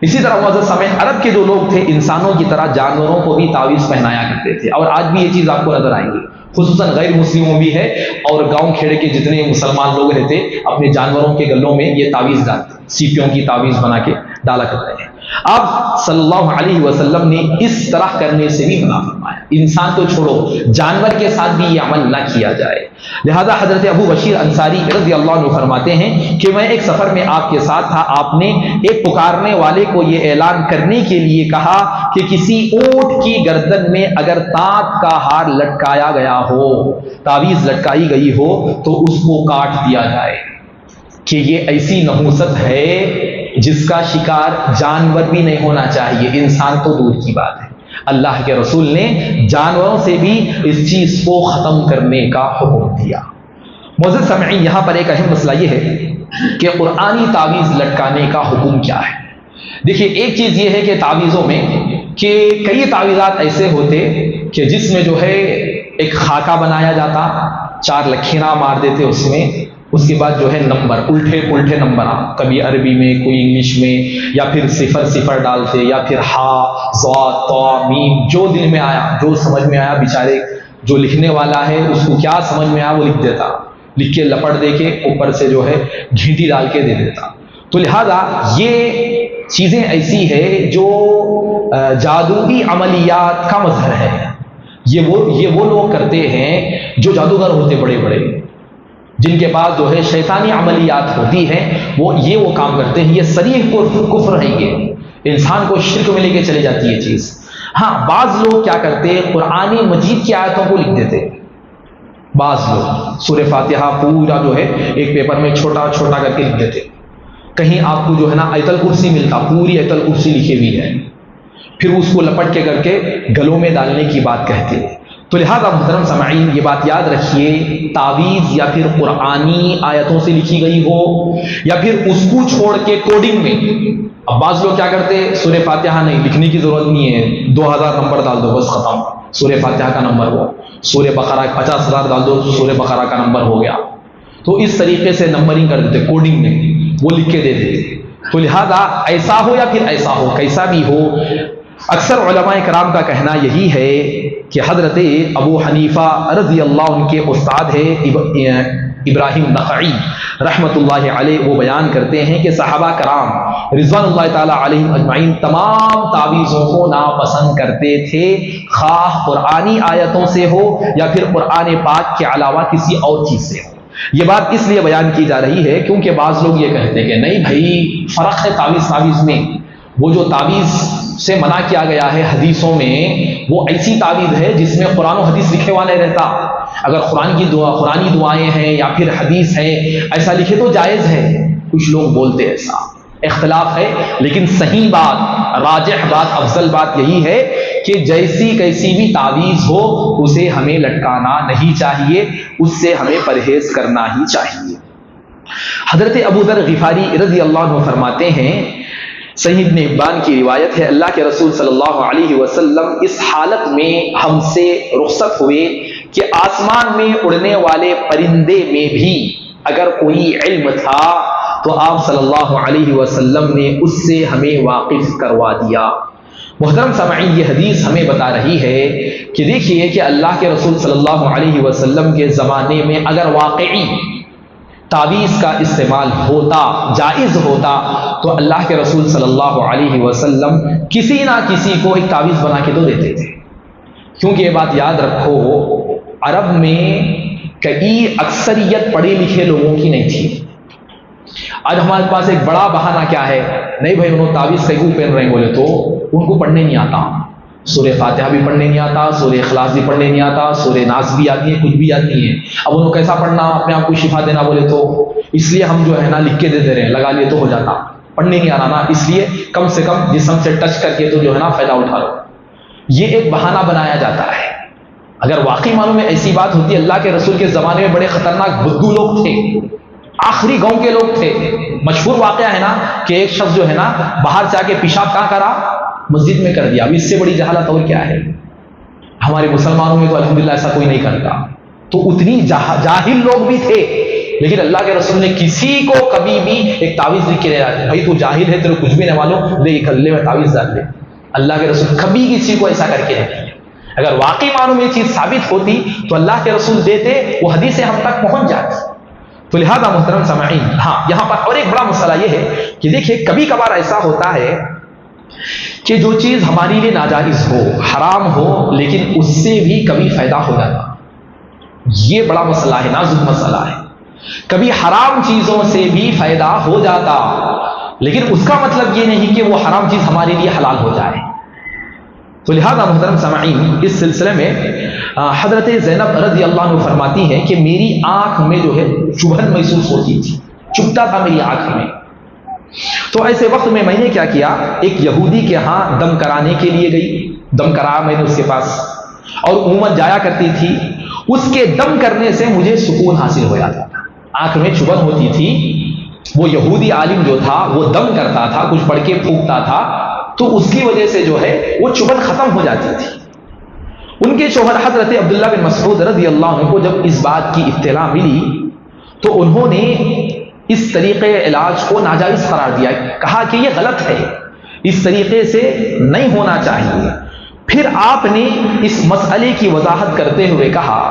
اسی طرح معزز سامعین، عرب کے جو لوگ تھے انسانوں کی طرح جانوروں کو بھی تعویذ پہنایا کرتے تھے، اور آج بھی یہ چیز آپ کو نظر آئیں گی، خصوصاً غیر مسلموں بھی ہے، اور گاؤں کھیڑے کے جتنے مسلمان لوگ رہتے اپنے جانوروں کے گلوں میں یہ تعویذ ڈالتے، سیپیوں کی تعویذ بنا کے ڈالا کرتے ہیں۔ آپ صلی اللہ علیہ وسلم نے اس طرح کرنے سے بھی منع فرمایا، انسان تو چھوڑو جانور کے ساتھ بھی یہ عمل نہ کیا جائے۔ لہذا حضرت ابو بشیر انصاری رضی اللہ عنہ فرماتے ہیں کہ میں ایک سفر میں آپ کے ساتھ تھا، آپ نے ایک پکارنے والے کو یہ اعلان کرنے کے لیے کہا کہ کسی اونٹ کی گردن میں اگر تانت کا ہار لٹکایا گیا ہو، تعویذ لٹکائی گئی ہو، تو اس کو کاٹ دیا جائے، کہ یہ ایسی نحوست ہے جس کا شکار جانور بھی نہیں ہونا چاہیے، انسان تو دور کی بات ہے۔ اللہ کے رسول نے جانوروں سے بھی اس چیز کو ختم کرنے کا حکم دیا۔ معزز سامعین، یہاں پر ایک اہم مسئلہ یہ ہے کہ قرآنی تعویذ لٹکانے کا حکم کیا ہے۔ دیکھیے، ایک چیز یہ ہے کہ تعویذوں میں کہ کئی تعویذات ایسے ہوتے کہ جس میں جو ہے ایک خاکہ بنایا جاتا، 4 لکھیراں مار دیتے اس کے بعد جو ہے نمبر، الٹے پلٹے نمبر، کبھی عربی میں، کوئی انگلش میں، یا پھر صفر ڈالتے، یا پھر ہا ضاد طا میم، جو دل میں آیا، جو سمجھ میں آیا، بیچارے جو لکھنے والا ہے اس کو کیا سمجھ میں آیا وہ لکھ دیتا، لکھ کے لپٹ دے کے اوپر سے جو ہے گھینٹی ڈال کے دے دیتا۔ تو لہذا یہ چیزیں ایسی ہے جو جادوئی عملیات کا مظہر ہے، یہ وہ لوگ کرتے ہیں جو جادوگر ہوتے بڑے بڑے، جن کے پاس جو ہے شیطانی عملیات ہوتی ہیں، وہ کام کرتے ہیں۔ یہ صریح کفر ہے، یہ انسان کو شرک میں لے کے چلے جاتی ہے چیز۔ ہاں، بعض لوگ کیا کرتے، قرآن مجید کی آیتوں کو لکھ دیتے، بعض لوگ سورہ فاتحہ پورا جو ہے ایک پیپر میں چھوٹا چھوٹا کر کے لکھ دیتے، کہیں آپ کو جو ہے نا آیت الکرسی ملتا، پوری آیت الکرسی لکھی ہوئی ہے، پھر اس کو لپٹ کے کر کے گلوں میں ڈالنے کی بات کہتے ہیں۔ تو لہذا محترم سامعین، یہ بات یاد رکھیے، تعویذ یا پھر قرآنی آیتوں سے لکھی گئی ہو، یا پھر اس کو چھوڑ کے کوڈنگ میں، اب بعض لوگ کیا کرتے، سورہ فاتحہ نہیں، لکھنے کی ضرورت نہیں ہے، 2000 نمبر ڈال دو بس ختم، سورہ فاتحہ کا نمبر ہو، سورہ بقرہ 50,000 ڈال دو، سورہ بقرہ کا نمبر ہو گیا۔ تو اس طریقے سے نمبرنگ کر دیتے، کوڈنگ میں وہ لکھ کے دے دیتے۔ تو لہذا ایسا ہو یا پھر ایسا ہو، کیسا بھی ہو، اکثر علماء کرام کا کہنا یہی ہے کہ حضرت ابو حنیفہ رضی اللہ عنہ کے استاد ہے ابراہیم نخعی رحمۃ اللہ علیہ، وہ بیان کرتے ہیں کہ صحابہ کرام رضوان اللہ تعالی علیہم اجمعین تمام تعویذوں کو ناپسند کرتے تھے، خواہ قرآنی آیتوں سے ہو یا پھر قرآن پاک کے علاوہ کسی اور چیز سے ہو۔ یہ بات اس لیے بیان کی جا رہی ہے کیونکہ بعض لوگ یہ کہتے ہیں کہ نہیں بھائی، فرق ہے تعویذ میں، وہ جو تعویذ سے منع کیا گیا ہے حدیثوں میں، وہ ایسی تعویذ ہے جس میں قرآن و حدیث لکھے ہوا نہیں رہتا۔ اگر قرآنی دعائیں ہیں یا پھر حدیث ہے ایسا لکھے تو جائز ہے، کچھ لوگ بولتے ایسا، اختلاف ہے، لیکن صحیح بات، راجح بات، افضل بات یہی ہے کہ جیسی کیسی بھی تعویذ ہو اسے ہمیں لٹکانا نہیں چاہیے، اس سے ہمیں پرہیز کرنا ہی چاہیے۔ حضرت ابو ذر غفاری رضی اللہ عنہ فرماتے ہیں، صحیح ابن حبان کی روایت ہے، اللہ کے رسول صلی اللہ علیہ وسلم اس حالت میں ہم سے رخصت ہوئے کہ آسمان میں اڑنے والے پرندے میں بھی اگر کوئی علم تھا تو آپ صلی اللہ علیہ وسلم نے اس سے ہمیں واقف کروا دیا۔ محترم سامعین، یہ حدیث ہمیں بتا رہی ہے کہ دیکھیے کہ اللہ کے رسول صلی اللہ علیہ وسلم کے زمانے میں اگر واقعی تعویذ کا استعمال ہوتا، جائز ہوتا، تو اللہ کے رسول صلی اللہ علیہ وسلم کسی نہ کسی کو ایک تعویذ بنا کے تو دیتے تھے، کیونکہ یہ بات یاد رکھو، عرب میں کئی اکثریت پڑھے لکھے لوگوں کی نہیں تھی۔ آج ہمارے پاس ایک بڑا بہانہ کیا ہے، نہیں بھائی انہوں تعویذ کیوں پہن رہے ہیں، بولے تو ان کو پڑھنے نہیں آتا، سورہ فاتحہ بھی پڑھنے نہیں آتا، سورہ اخلاص بھی پڑھنے نہیں آتا، سورہ ناس بھی آتی ہے، کچھ بھی آتی ہے. اب انہوں کیسا پڑھنا، اپنے آپ کو شفا دینا بولے تو اس لیے ہم جو ہے نا لکھ کے دے دے رہے ہیں، لگا لیے تو ہو جاتا. پڑھنے نہیں آنا نا، اس لیے کم سے کم جسم سے ٹچ کر کے تو جو ہے نا فائدہ اٹھا لو. یہ ایک بہانہ بنایا جاتا ہے. اگر واقعی معلوم ہے ایسی بات ہوتی، اللہ کے رسول کے زمانے میں بڑے خطرناک بدو لوگ تھے، آخری گاؤں کے لوگ تھے. مشہور واقعہ ہے نا کہ ایک شخص جو ہے نا باہر سے آ کے پیشاب کہاں کرا، مسجد میں کر دیا. اب اس سے بڑی جہالت اور کیا ہے؟ ہمارے مسلمانوں میں تو الحمدللہ ایسا کوئی نہیں کرتا. تو اتنی جاہل لوگ بھی تھے، لیکن اللہ کے رسول نے کسی کو کبھی بھی ایک تعویذ لکھ کے نہیں ڈالتے. بھائی تو جاہل ہے، تیرے کچھ بھی نہیں معلوم، لے گلے میں تعویذ ڈال لے. اللہ کے رسول کبھی کسی کو ایسا کر کے نہیں. اگر واقعی معلوم یہ چیز ثابت ہوتی تو اللہ کے رسول دیتے، وہ حدیثیں ہم تک پہنچ جاتی. تو لہذا محترم سامعین، ہاں یہاں پر اور ایک بڑا مسئلہ یہ ہے کہ دیکھیے کبھی کبھار ایسا ہوتا ہے کہ جو چیز ہمارے لیے ناجائز ہو، حرام ہو، لیکن اس سے بھی کبھی فائدہ ہو جاتا. یہ بڑا مسئلہ ہے، نازک مسئلہ ہے. کبھی حرام چیزوں سے بھی فائدہ ہو جاتا، لیکن اس کا مطلب یہ نہیں کہ وہ حرام چیز ہمارے لیے حلال ہو جائے. تو لہذا محترم سامعین، اس سلسلے میں حضرت زینب رضی اللہ عنہ فرماتی ہیں کہ میری آنکھ میں جو ہے چبھن محسوس ہوتی تھی، چبھتا تھا میری آنکھ میں. تو ایسے وقت میں نے کیا کیا، ایک یہودی کے ہاں دم کرانے کے لیے گئی. دم کرا میں نے اس کے پاس، اور عموماً جایا کرتی تھی. اس کے دم کرنے سے مجھے سکون حاصل ہو جاتا تھا. آنکھ میں چبھن ہوتی تھی، وہ یہودی عالم جو تھا وہ دم کرتا تھا، کچھ پڑھ کے پھونکتا تھا، تو اس کی وجہ سے جو ہے وہ چبھن ختم ہو جاتی تھی. ان کے شوہر حضرت عبداللہ بن مسعود رضی اللہ عنہ کو جب اس بات کی اطلاع ملی تو انہوں نے اس طریقے علاج کو ناجائز قرار دیا، کہا کہ یہ غلط ہے، اس طریقے سے نہیں ہونا چاہیے. پھر آپ نے اس مسئلے کی وضاحت کرتے ہوئے کہا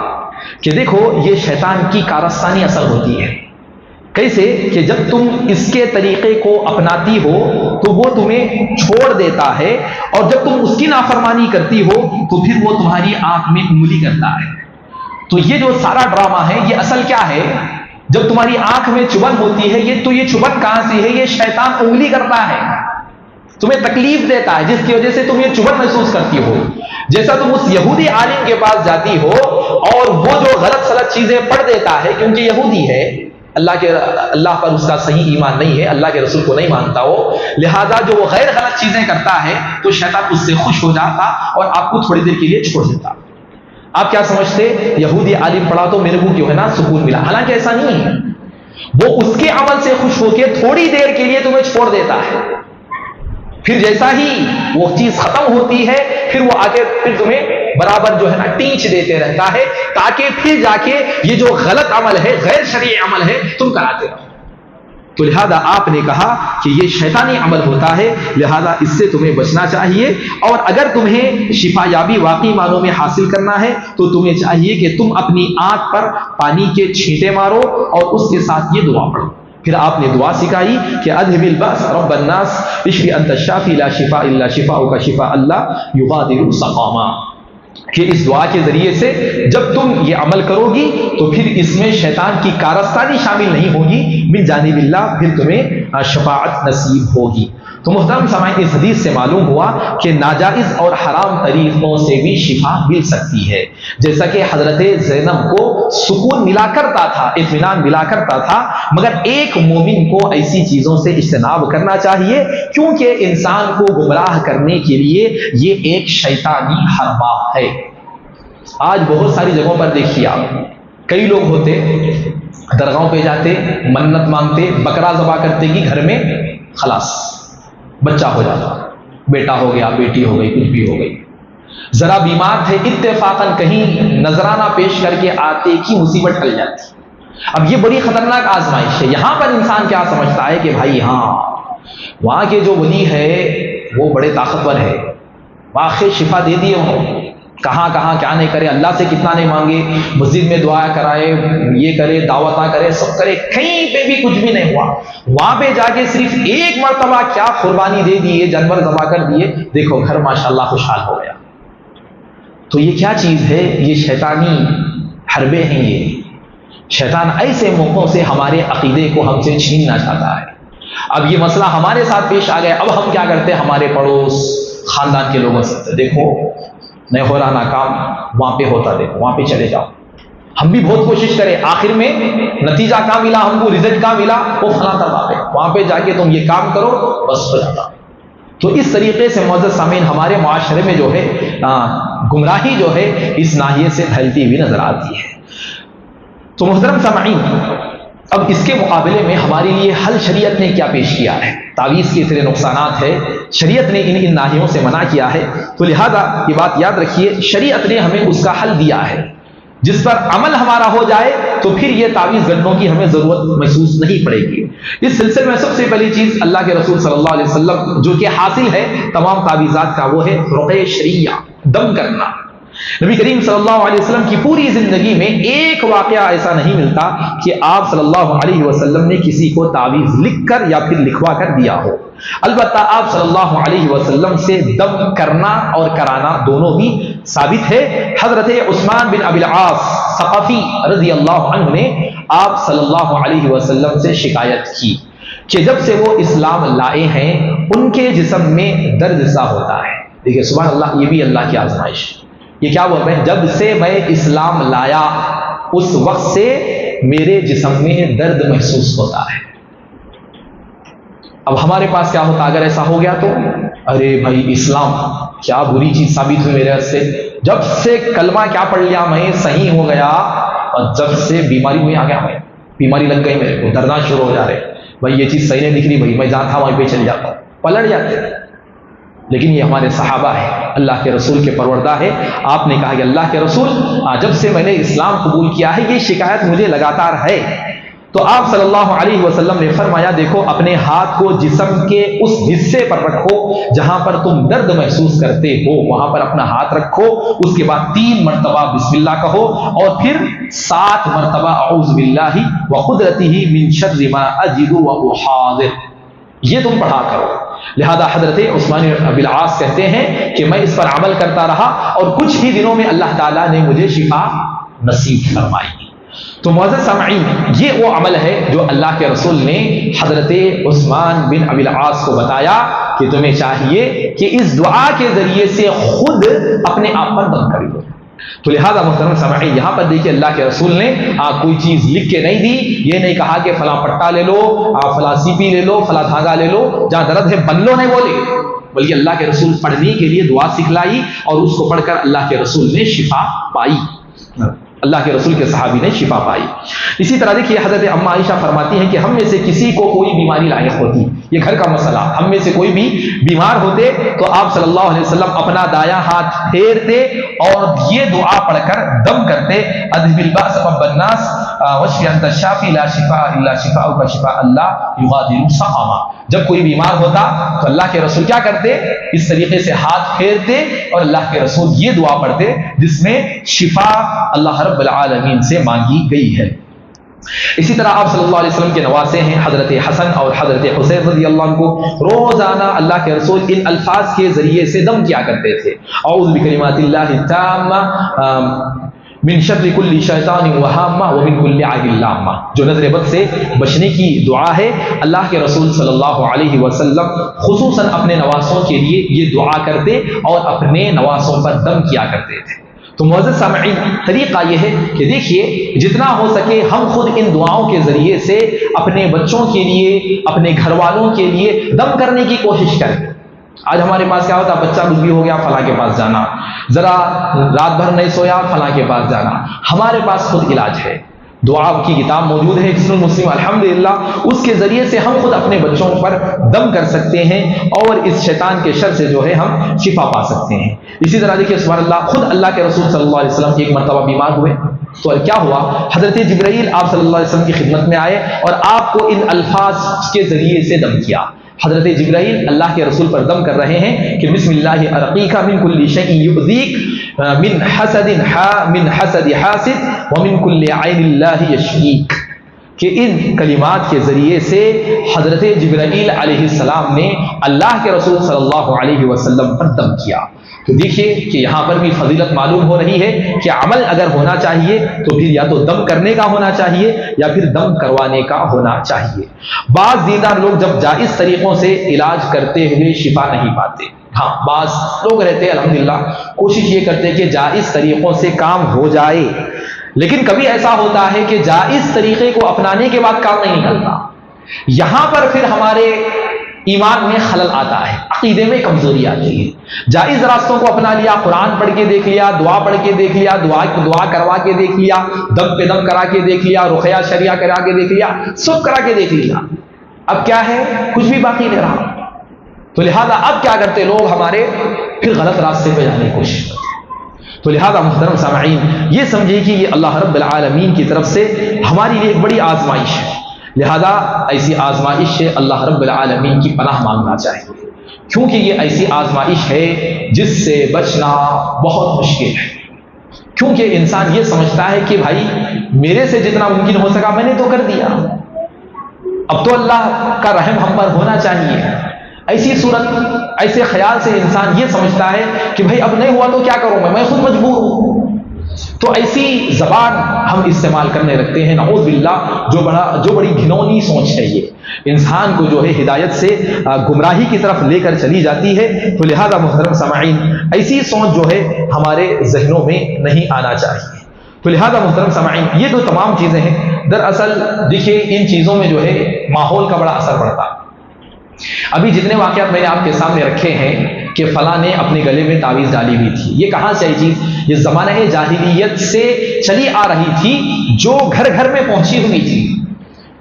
کہ دیکھو یہ شیطان کی کارستانی اثر ہوتی ہے. کیسے کہ جب تم اس کے طریقے کو اپناتی ہو تو وہ تمہیں چھوڑ دیتا ہے، اور جب تم اس کی نافرمانی کرتی ہو تو پھر وہ تمہاری آنکھ میں انگلی کرتا ہے. تو یہ جو سارا ڈرامہ ہے یہ اصل کیا ہے؟ جب تمہاری آنکھ میں چبھن ہوتی ہے، یہ چبھن کہاں سے ہے؟ یہ شیطان انگلی کرتا ہے، تمہیں تکلیف دیتا ہے، جس کی وجہ سے تم یہ چبھن محسوس کرتی ہو. جیسا تم اس یہودی عالم کے پاس جاتی ہو اور وہ جو غلط سلط چیزیں پڑھ دیتا ہے کیونکہ یہودی ہے، اللہ پر اس کا صحیح ایمان نہیں ہے، اللہ کے رسول کو نہیں مانتا ہو، لہذا جو وہ غیر غلط چیزیں کرتا ہے تو شیطان اس سے خوش ہو جاتا اور آپ کو تھوڑی دیر کے لیے چھوڑ دیتا. آپ کیا سمجھتے یہودی عالم پڑھا تو میرے کو کیوں ہے نا سکون ملا؟ حالانکہ ایسا نہیں ہے. وہ اس کے عمل سے خوش ہو کے تھوڑی دیر کے لیے تمہیں چھوڑ دیتا ہے، پھر جیسا ہی وہ چیز ختم ہوتی ہے پھر وہ آگے پھر تمہیں برابر جو ہے نا ٹیچ دیتے رہتا ہے، تاکہ پھر جا کے یہ جو غلط عمل ہے، غیر شرعی عمل ہے، تم کراتے رہو. تو لہذا آپ نے کہا کہ یہ شیطانی عمل ہوتا ہے، لہذا اس سے تمہیں بچنا چاہیے. اور اگر تمہیں شفا یابی واقعی معنوں میں حاصل کرنا ہے تو تمہیں چاہیے کہ تم اپنی آنکھ پر پانی کے چھینٹے مارو اور اس کے ساتھ یہ دعا پڑھو. پھر آپ نے دعا سکھائی کہ اذهب الباس رب الناس اشفی انت الشافی لا شفاء الا شفاؤک شفاء اللہ یغادر سقاما. کہ اس دعا کے ذریعے سے جب تم یہ عمل کرو گی تو پھر اس میں شیطان کی کارستانی شامل نہیں ہوگی، من جانب اللہ پھر تمہیں شفاعت نصیب ہوگی. تو محترم سامعین، اس حدیث سے معلوم ہوا کہ ناجائز اور حرام طریقوں سے بھی شفا مل سکتی ہے. جیسا کہ حضرت زینب کو سکون ملا کرتا تھا، اطمینان ملا کرتا تھا، مگر ایک مومن کو ایسی چیزوں سے اجتناب کرنا چاہیے کیونکہ انسان کو گمراہ کرنے کے لیے یہ ایک شیطانی حربہ ہے. آج بہت ساری جگہوں پر دیکھیے آپ، کئی لوگ ہوتے درگاہوں پہ جاتے، منت مانگتے، بکرا ذبح کرتے کہ گھر میں خلاص بچہ ہو جاتا، بیٹا ہو گیا، بیٹی ہو گئی، کچھ بھی ہو گئی. ذرا بیمار تھے، اتفاقاً کہیں نذرانہ پیش کر کے آتے کی مصیبت ٹل جاتی. اب یہ بڑی خطرناک آزمائش ہے. یہاں پر انسان کیا سمجھتا ہے کہ بھائی ہاں وہاں کے جو ولی ہے وہ بڑے طاقتور ہے، واقعی شفا دے دیے انہوں، کہاں کہاں کیا نہیں کرے، اللہ سے کتنا نہیں مانگے، مسجد میں دعا کرائے، یہ کرے، دعوتاں کرے، سب کرے، کہیں پہ بھی کچھ بھی نہیں ہوا. وہاں پہ جا کے صرف ایک مرتبہ کیا قربانی دے دیے، جانور ذبح کر دیے، دیکھو گھر ماشاءاللہ خوشحال ہو گیا. تو یہ کیا چیز ہے؟ یہ شیطانی حربے ہیں. یہ شیطان ایسے موقعوں سے ہمارے عقیدے کو ہم سے چھیننا چاہتا ہے. اب یہ مسئلہ ہمارے ساتھ پیش آ گیا، اب ہم کیا کرتے ہیں، ہمارے پڑوس، خاندان کے لوگوں سے، دیکھو نہیں ہو رہا ناکام، وہاں پہ ہوتا، دیکھو وہاں پہ چلے جاؤ، ہم بھی بہت کوشش کریں، آخر میں نتیجہ کہاں ملا ہم کو، رزلٹ کہاں ملا، وہ فلاں طرح پہ، وہاں پہ جا کے تم یہ کام کرو بس ہو جاتا۔ تو اس طریقے سے معزز سامعین ہمارے معاشرے میں جو ہے گمراہی جو ہے اس ناحیے سے پھیلتی ہوئی نظر آتی ہے۔ تو محترم سامعین، اب اس کے مقابلے میں ہمارے لیے حل شریعت نے کیا پیش کیا ہے؟ تعویذ کے اتنے نقصانات ہے، شریعت نے ان ناحیوں سے منع کیا ہے، تو لہذا یہ بات یاد رکھیے شریعت نے ہمیں اس کا حل دیا ہے جس پر عمل ہمارا ہو جائے تو پھر یہ تعویذ گنوں کی ہمیں ضرورت محسوس نہیں پڑے گی۔ اس سلسلے میں سب سے پہلی چیز اللہ کے رسول صلی اللہ علیہ وسلم جو کہ حاصل ہے تمام تعویذات کا، وہ ہے رقیہ شرعیہ، دم کرنا۔ نبی کریم صلی اللہ علیہ وسلم کی پوری زندگی میں ایک واقعہ ایسا نہیں ملتا کہ آپ صلی اللہ علیہ وسلم نے کسی کو تعویذ لکھ کر یا پھر لکھوا کر دیا ہو۔ البتہ آپ صلی اللہ علیہ وسلم سے دم کرنا اور کرانا دونوں ہی ثابت ہے۔ حضرت عثمان بن ابی العاص ثقفی رضی اللہ عنہ نے آپ صلی اللہ علیہ وسلم سے شکایت کی کہ جب سے وہ اسلام لائے ہیں ان کے جسم میں درد سا ہوتا ہے۔ دیکھیے سبحان اللہ، یہ بھی اللہ کی آزمائش۔ یہ کیا بول رہے ہیں؟ جب سے میں اسلام لایا اس وقت سے میرے جسم میں درد محسوس ہوتا ہے۔ اب ہمارے پاس کیا ہوتا اگر ایسا ہو گیا تو؟ ارے بھائی اسلام کیا بری چیز ثابت ہوئی میرے سے، جب سے کلمہ کیا پڑھ لیا میں صحیح ہو گیا، اور جب سے بیماری میں آ گیا، میں بیماری لگ گئی میرے کو، درداں شروع ہو جا رہے، بھائی یہ چیز صحیح نہیں دکھ رہی، بھائی میں جہاں تھا وہیں پہ چل جاتا ہوں، پلٹ جاتے۔ لیکن یہ ہمارے صحابہ ہے، اللہ کے رسول کے پروردہ ہے، آپ نے کہا کہ اللہ کے رسول جب سے میں نے اسلام قبول کیا ہے یہ شکایت مجھے لگاتار ہے۔ تو آپ صلی اللہ علیہ وسلم نے فرمایا دیکھو اپنے ہاتھ کو جسم کے اس حصے پر رکھو جہاں پر تم درد محسوس کرتے ہو، وہاں پر اپنا ہاتھ رکھو، اس کے بعد 3 مرتبہ بسم اللہ کہو اور پھر 7 مرتبہ اعوذ باللہ وقدرتہ من شر ما اجد واحاذر، یہ تم پڑھا کرو۔ لہذا حضرت عثمان بن ابی العاص کہتے ہیں کہ میں اس پر عمل کرتا رہا اور کچھ ہی دنوں میں اللہ تعالیٰ نے مجھے شفا نصیب فرمائی۔ تو معزز سامعین، یہ وہ عمل ہے جو اللہ کے رسول نے حضرت عثمان بن ابی العاص کو بتایا کہ تمہیں چاہیے کہ اس دعا کے ذریعے سے خود اپنے آپ پر دم کر لو۔ تو لہذا محترم سامعین، یہاں پر دیکھیے اللہ کے رسول نے کوئی چیز لکھ کے نہیں دی، یہ نہیں کہا کہ فلاں پٹا لے لو، فلاں سیپی لے لو، فلاں دھاگا لے لو، جہاں درد ہے بن لو، نہیں بولے، بلکہ اللہ کے رسول پڑھنے کے لیے دعا سکھلائی اور اس کو پڑھ کر اللہ کے رسول نے شفا پائی، اللہ کے رسول کے صحابی نے شفا پائی۔ اسی طرح دیکھیے حضرت ام عائشہ فرماتی ہیں کہ ہم میں سے کسی کو کوئی بیماری لاحق ہوتی، یہ گھر کا مسئلہ، ہم میں سے کوئی بھی بیمار ہوتے تو آپ صلی اللہ علیہ وسلم اپنا دایاں ہاتھ پھیرتے اور یہ دعا پڑھ کر دم کرتے، اذهب الباس رب الناس واشف انت الشافی لا شفاء الا شفاؤک شفاء لا یغادر سقما۔ جب کوئی بیمار ہوتا تو اللہ کے رسول کیا کرتے؟ اس طریقے سے ہاتھ پھیرتے اور اللہ کے رسول یہ دعا پڑھتے جس میں شفا اللہ رب العالمین سے مانگی گئی ہے۔ اسی طرح آپ صلی اللہ علیہ وسلم کے نواسے ہیں حضرت حسن اور حضرت حسین رضی اللہ عنہ کو روزانہ اللہ کے رسول ان الفاظ کے ذریعے سے دم کیا کرتے تھے، اعوذ بکلمات اللہ التامہ من شر کل شیطان وہامہ ومن کل عین لامہ، جو نظر بد سے بچنے کی دعا ہے۔ اللہ کے رسول صلی اللہ علیہ وسلم خصوصاً اپنے نواسوں کے لیے یہ دعا کرتے اور اپنے نواسوں پر دم کیا کرتے تھے۔ تو معزز سامعین، طریقہ یہ ہے کہ دیکھیے جتنا ہو سکے ہم خود ان دعاؤں کے ذریعے سے اپنے بچوں کے لیے، اپنے گھر والوں کے لیے دم کرنے کی کوشش کریں۔ آج ہمارے پاس کیا ہوتا ہے، بچہ ڈوبی ہو گیا فلاں کے پاس جانا، ذرا رات بھر نہیں سویا فلاں کے پاس جانا۔ ہمارے پاس خود علاج ہے، دعا کی کتاب موجود ہے حصن المسلم الحمدللہ، اس کے ذریعے سے ہم خود اپنے بچوں پر دم کر سکتے ہیں اور اس شیطان کے شر سے جو ہے ہم شفا پا سکتے ہیں۔ اسی طرح دیکھیے سبحان اللہ، خود اللہ کے رسول صلی اللہ علیہ وسلم ایک مرتبہ بیمار ہوئے تو کیا ہوا، حضرت جبرائیل آپ صلی اللہ علیہ وسلم کی خدمت میں آئے اور آپ کو ان الفاظ کے ذریعے سے دم کیا۔ حضرت جبرائیل اللہ کے رسول پر دم کر رہے ہیں کہ بسم اللہ ارقیک من کل شیء یؤذیک من حسد حاسد ومن کل عین اللہ یشفیک، کہ ان کلمات کے ذریعے سے حضرت جبرائیل علیہ السلام نے اللہ کے رسول صلی اللہ علیہ وسلم پر دم کیا۔ تو دیکھیے کہ یہاں پر بھی فضیلت معلوم ہو رہی ہے کہ عمل اگر ہونا چاہیے تو پھر یا تو دم کرنے کا ہونا چاہیے یا پھر دم کروانے کا ہونا چاہیے۔ بعض دیندار لوگ جب جائز طریقوں سے علاج کرتے ہوئے شفا نہیں پاتے، ہاں بعض لوگ رہتے ہیں الحمدللہ کوشش یہ کرتے ہیں کہ جائز طریقوں سے کام ہو جائے، لیکن کبھی ایسا ہوتا ہے کہ جائز طریقے کو اپنانے کے بعد کام نہیں نکلتا۔ یہاں پر پھر ہمارے ایمان میں خلل آتا ہے، عقیدے میں کمزوری آتی ہے۔ جائز راستوں کو اپنا لیا، قرآن پڑھ کے دیکھ لیا، دعا پڑھ کے دیکھ لیا، دعا کروا کے دیکھ لیا، دم پہ دم کرا کے دیکھ لیا، رقیہ شریعہ کرا کے دیکھ لیا، سب کرا کے دیکھ لیا، اب کیا ہے؟ کچھ بھی باقی نہیں رہا۔ تو لہذا اب کیا کرتے لوگ ہمارے پھر غلط راستے پہ جانے کی کوشش کرتے۔ تو لہذا محترم سامعین یہ سمجھے کہ یہ اللہ رب العالمین کی طرف سے ہمارے لیے ایک بڑی آزمائش ہے، لہذا ایسی آزمائش سے اللہ رب العالمین کی پناہ مانگنا چاہیے، کیونکہ یہ ایسی آزمائش ہے جس سے بچنا بہت مشکل ہے۔ کیونکہ انسان یہ سمجھتا ہے کہ بھائی میرے سے جتنا ممکن ہو سکا میں نے تو کر دیا، اب تو اللہ کا رحم ہم پر ہونا چاہیے۔ ایسی صورت ایسے خیال سے انسان یہ سمجھتا ہے کہ بھائی اب نہیں ہوا تو کیا کروں میں خود مجبور ہوں۔ تو ایسی زبان ہم استعمال کرنے لگتے ہیں، نعوذ باللہ، جو بڑی گھنونی سوچ ہے، یہ انسان کو جو ہے ہدایت سے گمراہی کی طرف لے کر چلی جاتی ہے۔ تو لہذا محترم سامعین ایسی سوچ جو ہے ہمارے ذہنوں میں نہیں آنا چاہیے۔ تو لہذا محترم سامعین یہ جو تمام چیزیں ہیں، دراصل دیکھیے ان چیزوں میں جو ہے ماحول کا بڑا اثر پڑتا ہے۔ ابھی جتنے واقعات میں نے آپ کے سامنے رکھے ہیں کہ فلاں نے اپنے گلے میں تعویذ ڈالی ہوئی تھی، یہ کہاں سے آئی چیز؟ یہ زمانہ جاہلیت سے چلی آ رہی تھی، جو گھر گھر میں پہنچی ہوئی تھی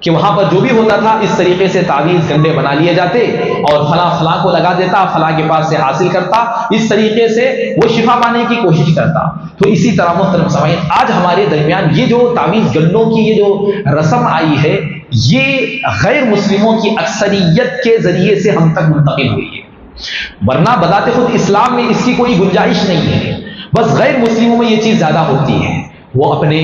کہ وہاں پر جو بھی ہوتا تھا اس طریقے سے تعویذ گنڈے بنا لیے جاتے اور فلاں کو لگا دیتا، فلاں کے پاس سے حاصل کرتا، اس طریقے سے وہ شفا پانے کی کوشش کرتا۔ تو اسی طرح محترم سامعین آج ہمارے درمیان یہ جو تعویذ گنڈوں کی یہ جو رسم آئی ہے، یہ غیر مسلموں کی اکثریت کے ذریعے سے ہم تک منتقل ہوئی ہے، ورنہ بذات خود اسلام میں اس کی کوئی گنجائش نہیں ہے، بس غیر مسلموں میں یہ چیز زیادہ ہوتی ہے۔ وہ اپنے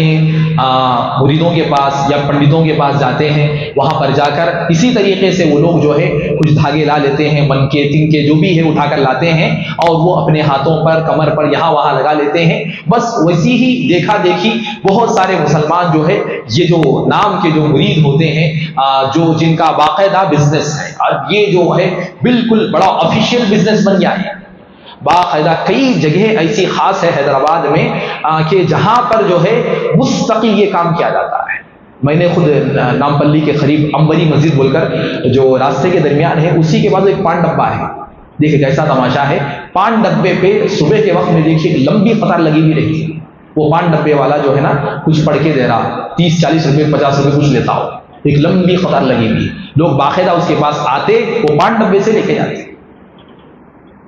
مریدوں کے پاس یا پنڈتوں کے پاس جاتے ہیں، وہاں پر جا کر اسی طریقے سے وہ لوگ جو ہے کچھ دھاگے لا لیتے ہیں، من کے تن کے جو بھی ہے اٹھا کر لاتے ہیں اور وہ اپنے ہاتھوں پر کمر پر یہاں وہاں لگا لیتے ہیں۔ بس ویسی ہی دیکھا دیکھی بہت سارے مسلمان جو ہے یہ جو نام کے جو مرید ہوتے ہیں، جن کا باقاعدہ بزنس ہے، اور یہ جو ہے بالکل بڑا آفیشیل بزنس بن گیا ہے۔ باقاعدہ کئی جگہ ایسی خاص ہے حیدرآباد میں کہ جہاں پر جو ہے مستقل یہ کام کیا جاتا ہے۔ میں نے خود نامپلی کے قریب امبری مسجد بول کر جو راستے کے درمیان ہے اسی کے بعد ایک پان ڈبہ ہے، دیکھیں کیسا تماشا ہے۔ پان ڈبے پہ صبح کے وقت میں دیکھیے لمبی قطار لگی ہوئی رہتی ہے، وہ پان ڈبے والا جو ہے نا کچھ پڑھ کے دے رہا، 30-40 روپے 50 روپے کچھ لیتا ہو، ایک لمبی قطار لگی ہوئی، لوگ باقاعدہ اس کے پاس آتے وہ پان ڈبے سے لے کے جاتے۔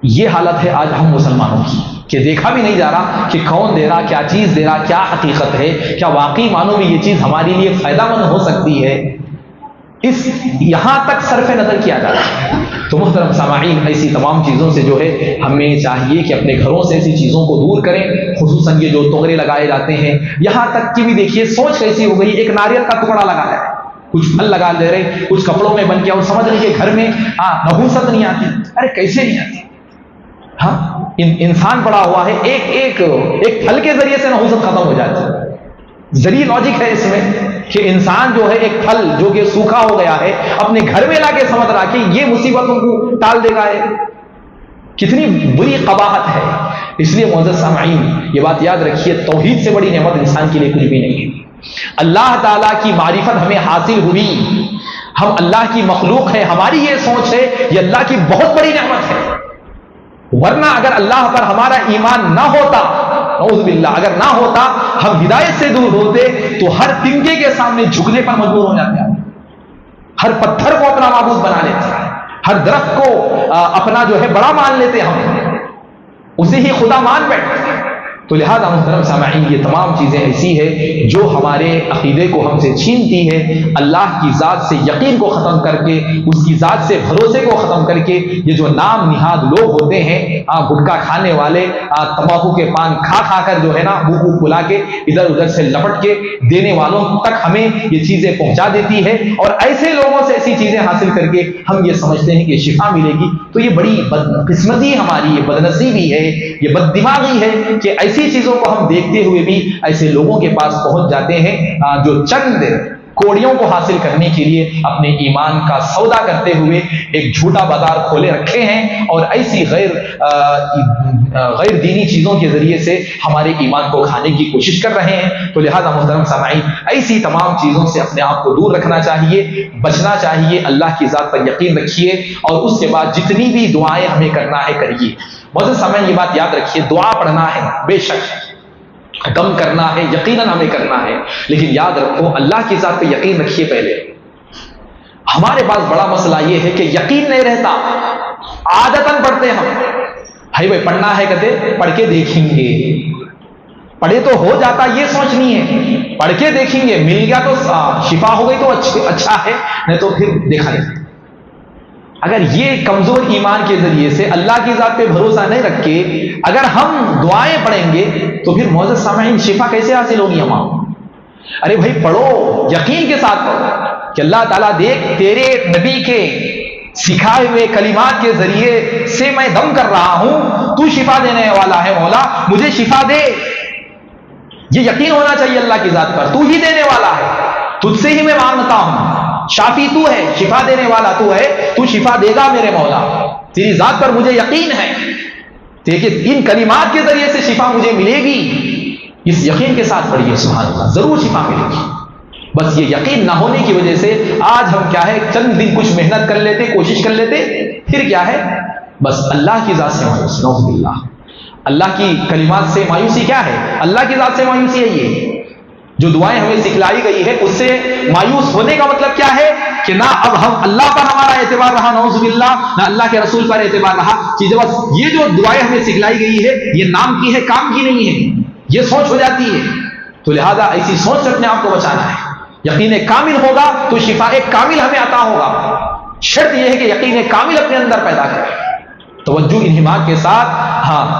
یہ حالت ہے آج ہم مسلمانوں کی کہ دیکھا بھی نہیں جا رہا کہ کون دے رہا، کیا چیز دے رہا، کیا حقیقت ہے، کیا واقعی معنوں میں یہ چیز ہمارے لیے فائدہ مند ہو سکتی ہے، یہاں تک صرف نظر کیا جاتا ہے۔ تو محترم سامعین ایسی تمام چیزوں سے جو ہے ہمیں چاہیے کہ اپنے گھروں سے ایسی چیزوں کو دور کریں، خصوصاً یہ جو توغرے لگائے جاتے ہیں، یہاں تک کہ بھی دیکھیے سوچ کیسی ہو گئی، ایک ناریل کا ٹکڑا لگایا ہے، کچھ پھل لگا دے رہے، کچھ کپڑوں میں بن کیا، اور سمجھ رہے کہ گھر میں نحوست نہیں آتی، ارے کیسے نہیں آتی؟ ہاں انسان پڑا ہوا ہے، ایک پھل کے ذریعے سے نحوست ختم ہو جاتی ہے۔ ذریعہ لاجک ہے اس میں کہ انسان جو ہے ایک پھل جو کہ سوکھا ہو گیا ہے اپنے گھر میں لا کے سمجھ رہا کہ یہ مصیبتوں کو ٹال دے گا، ہے کتنی بری قباحت ہے۔ اس لیے معزز سامعین یہ بات یاد رکھیے، توحید سے بڑی نعمت انسان کے لیے کچھ بھی نہیں ہے۔ اللہ تعالیٰ کی معرفت ہمیں حاصل ہوئی، ہم اللہ کی مخلوق ہے، ہماری یہ سوچ ہے یہ اللہ کی بہت بڑی نعمت ہے، ورنہ اگر اللہ پر ہمارا ایمان نہ ہوتا، نعوذ باللہ اگر نہ ہوتا، ہم ہدایت سے دور ہوتے تو ہر تنکے کے سامنے جھکنے پر مجبور ہو جاتے ہیں، ہر پتھر کو اپنا معبود بنا لیتے ہیں، ہر درخت کو اپنا جو ہے بڑا مان لیتے، ہم اسے ہی خدا مان بیٹھتے ہیں۔ تو لہذا محترم سامعین یہ تمام چیزیں ایسی ہے جو ہمارے عقیدے کو ہم سے چھینتی ہے، اللہ کی ذات سے یقین کو ختم کر کے، اس کی ذات سے بھروسے کو ختم کر کے یہ جو نام نہاد لوگ ہوتے ہیں، گٹکا کھانے والے، تمباکو کے پان کھا کھا کر جو ہے نا منہ کھلا کے ادھر ادھر سے لپٹ کے دینے والوں تک ہمیں یہ چیزیں پہنچا دیتی ہے، اور ایسے لوگوں سے ایسی چیزیں حاصل کر کے ہم یہ سمجھتے ہیں کہ شفا ملے گی، تو یہ بڑی بدقسمتی ہماری، یہ بدنصیبی ہے، یہ بد دماغی ہے کہ ایسی چیزوں کو ہم دیکھتے ہوئے بھی ایسے لوگوں کے پاس پہنچ جاتے ہیں جو چند کوڑیوں کو حاصل کرنے کے لیے اپنے ایمان کا سودا کرتے ہوئے ایک جھوٹا بازار کھولے رکھے ہیں، اور ایسی غیر دینی چیزوں کے ذریعے سے ہمارے ایمان کو کھانے کی کوشش کر رہے ہیں۔ تو لہذا محترم سامعین ایسی تمام چیزوں سے اپنے آپ کو دور رکھنا چاہیے، بچنا چاہیے، اللہ کی ذات پر یقین رکھیے، اور اس کے بعد جتنی بھی دعائیں ہمیں کرنا ہے کریے۔ معزز سامعین یہ بات یاد رکھیے، دعا پڑھنا ہے بے شک، دم کرنا ہے یقیناً ہمیں کرنا ہے، لیکن یاد رکھو اللہ کی ذات پہ یقین رکھیے پہلے۔ ہمارے پاس بڑا مسئلہ یہ ہے کہ یقین نہیں رہتا، عادتاً پڑھتے ہم، بھائی پڑھنا ہے کہتے پڑھ کے دیکھیں گے، پڑھے تو ہو جاتا یہ سوچ نہیں ہے، پڑھ کے دیکھیں گے، مل گیا تو شفا ہو گئی تو اچھا ہے، نہیں تو پھر دیکھا جائے۔ اگر یہ کمزور ایمان کے ذریعے سے اللہ کی ذات پہ بھروسہ نہیں رکھ کے اگر ہم دعائیں پڑھیں گے تو پھر معزز سامعین شفا کیسے حاصل ہوگی ہمارا؟ ارے بھائی پڑھو، یقین کے ساتھ پڑھو کہ اللہ تعالیٰ دیکھ تیرے نبی کے سکھائے ہوئے کلمات کے ذریعے سے میں دم کر رہا ہوں، تو شفا دینے والا ہے، مولا مجھے شفا دے۔ یہ یقین ہونا چاہیے اللہ کی ذات پر، تو ہی دینے والا ہے، تجھ سے ہی میں مانگتا ہوں، شافی تو ہے، شفا دینے والا تو ہے، تو شفا دے گا میرے مولا، تیری ذات پر مجھے یقین ہے کہ ان کلمات کے ذریعے سے شفا مجھے ملے گی۔ اس یقین کے ساتھ پڑھیے، سبحان اللہ، ضرور شفا ملے گی۔ بس یہ یقین نہ ہونے کی وجہ سے آج ہم کیا ہے، چند دن کچھ محنت کر لیتے، کوشش کر لیتے، پھر کیا ہے بس اللہ کی ذات سے مایوس، نعوذ باللہ۔ اللہ کی کلمات سے مایوسی کیا ہے؟ اللہ کی ذات سے مایوسی ہے۔ یہ جو دعائیں ہمیں سکھلائی گئی ہے اس سے مایوس ہونے کا مطلب کیا ہے کہ نہ اب ہم اللہ پر ہمارا اعتبار رہا، نعوذ باللہ، نہ اللہ کے رسول پر اعتبار رہا، کہ بس یہ جو دعائیں ہمیں سکھلائی گئی ہے یہ نام کی ہے، کام کی نہیں ہے، یہ سوچ ہو جاتی ہے۔ تو لہذا ایسی سوچ سے اپنے آپ کو بچانا ہے۔ یقین کامل ہوگا تو شفا کامل ہمیں عطا ہوگا، شرط یہ ہے کہ یقین کامل اپنے اندر پیدا کریں، توجہ انہماک کے ساتھ،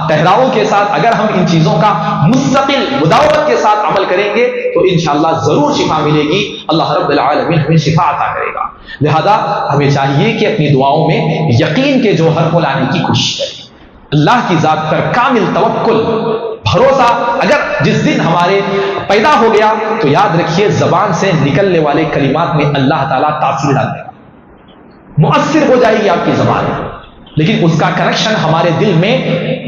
ٹہراؤ کے ساتھ اگر ہم ان چیزوں کا مستقل مداومت کے ساتھ عمل کریں گے تو انشاءاللہ ضرور شفا ملے گی، اللہ رب العالمین ہمیں شفا عطا کرے گا۔ لہذا ہمیں چاہیے کہ اپنی دعاؤں میں یقین کے جوہر کو لانے کی کوشش کریں، اللہ کی ذات پر کامل توکل، بھروسہ اگر جس دن ہمارے پیدا ہو گیا تو یاد رکھیے زبان سے نکلنے والے کلمات میں اللہ تعالیٰ تاثیر ڈال دے گا، مؤثر ہو جائے گی آپ کی زبان، لیکن اس کا کنیکشن ہمارے دل میں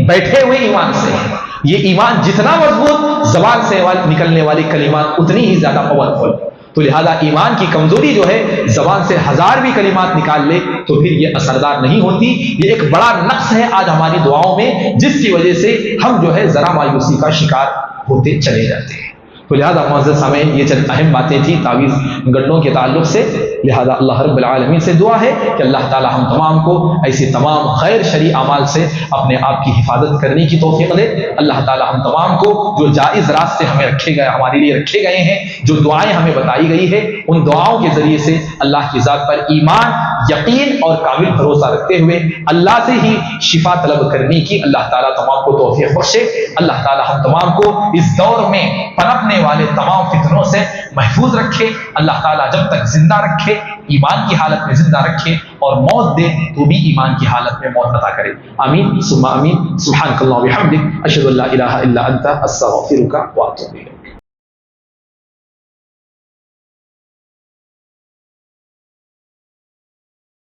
بیٹھے ہوئے ایمان سے ہے۔ یہ ایمان جتنا مضبوط، زبان سے نکلنے والی کلمات اتنی ہی زیادہ پاورفل۔ تو لہذا ایمان کی کمزوری جو ہے، زبان سے 1000 بھی کلمات نکال لے تو پھر یہ اثردار نہیں ہوتی۔ یہ ایک بڑا نقص ہے آج ہماری دعاؤں میں، جس کی وجہ سے ہم جو ہے ذرا مایوسی کا شکار ہوتے چلے جاتے ہیں۔ تو لہذا معزز سامعین یہ چند اہم باتیں تھیں تعویذ گڈوں کے تعلق سے۔ لہذا اللہ رب العالمین سے دعا ہے کہ اللہ تعالی ہم تمام کو ایسے تمام غیر شرعی اعمال سے اپنے آپ کی حفاظت کرنے کی توفیق دے۔ اللہ تعالی ہم تمام کو جو جائز راستے ہمیں رکھے گئے، ہمارے لیے رکھے گئے ہیں، جو دعائیں ہمیں بتائی گئی ہے، ان دعاؤں کے ذریعے سے اللہ کی ذات پر ایمان، یقین اور کامل بھروسہ رکھتے ہوئے اللہ سے ہی شفا طلب کرنے کی اللہ تعالیٰ تمام کو توفیق بخشے۔ اللہ تعالیٰ ہم تمام کو اس دور میں پنپنے والے تمام فتنوں سے محفوظ رکھے۔ اللہ تعالیٰ جب تک زندہ رکھے، ایمان کی حالت میں زندہ رکھے، اور موت دے تو بھی ایمان کی حالت میں موت عطا کرے۔ آمین ثم آمین۔ سبحانک اللہم و بحمدک، اشہد ان لا الہ الا انت، استغفرک و اتوب الیک۔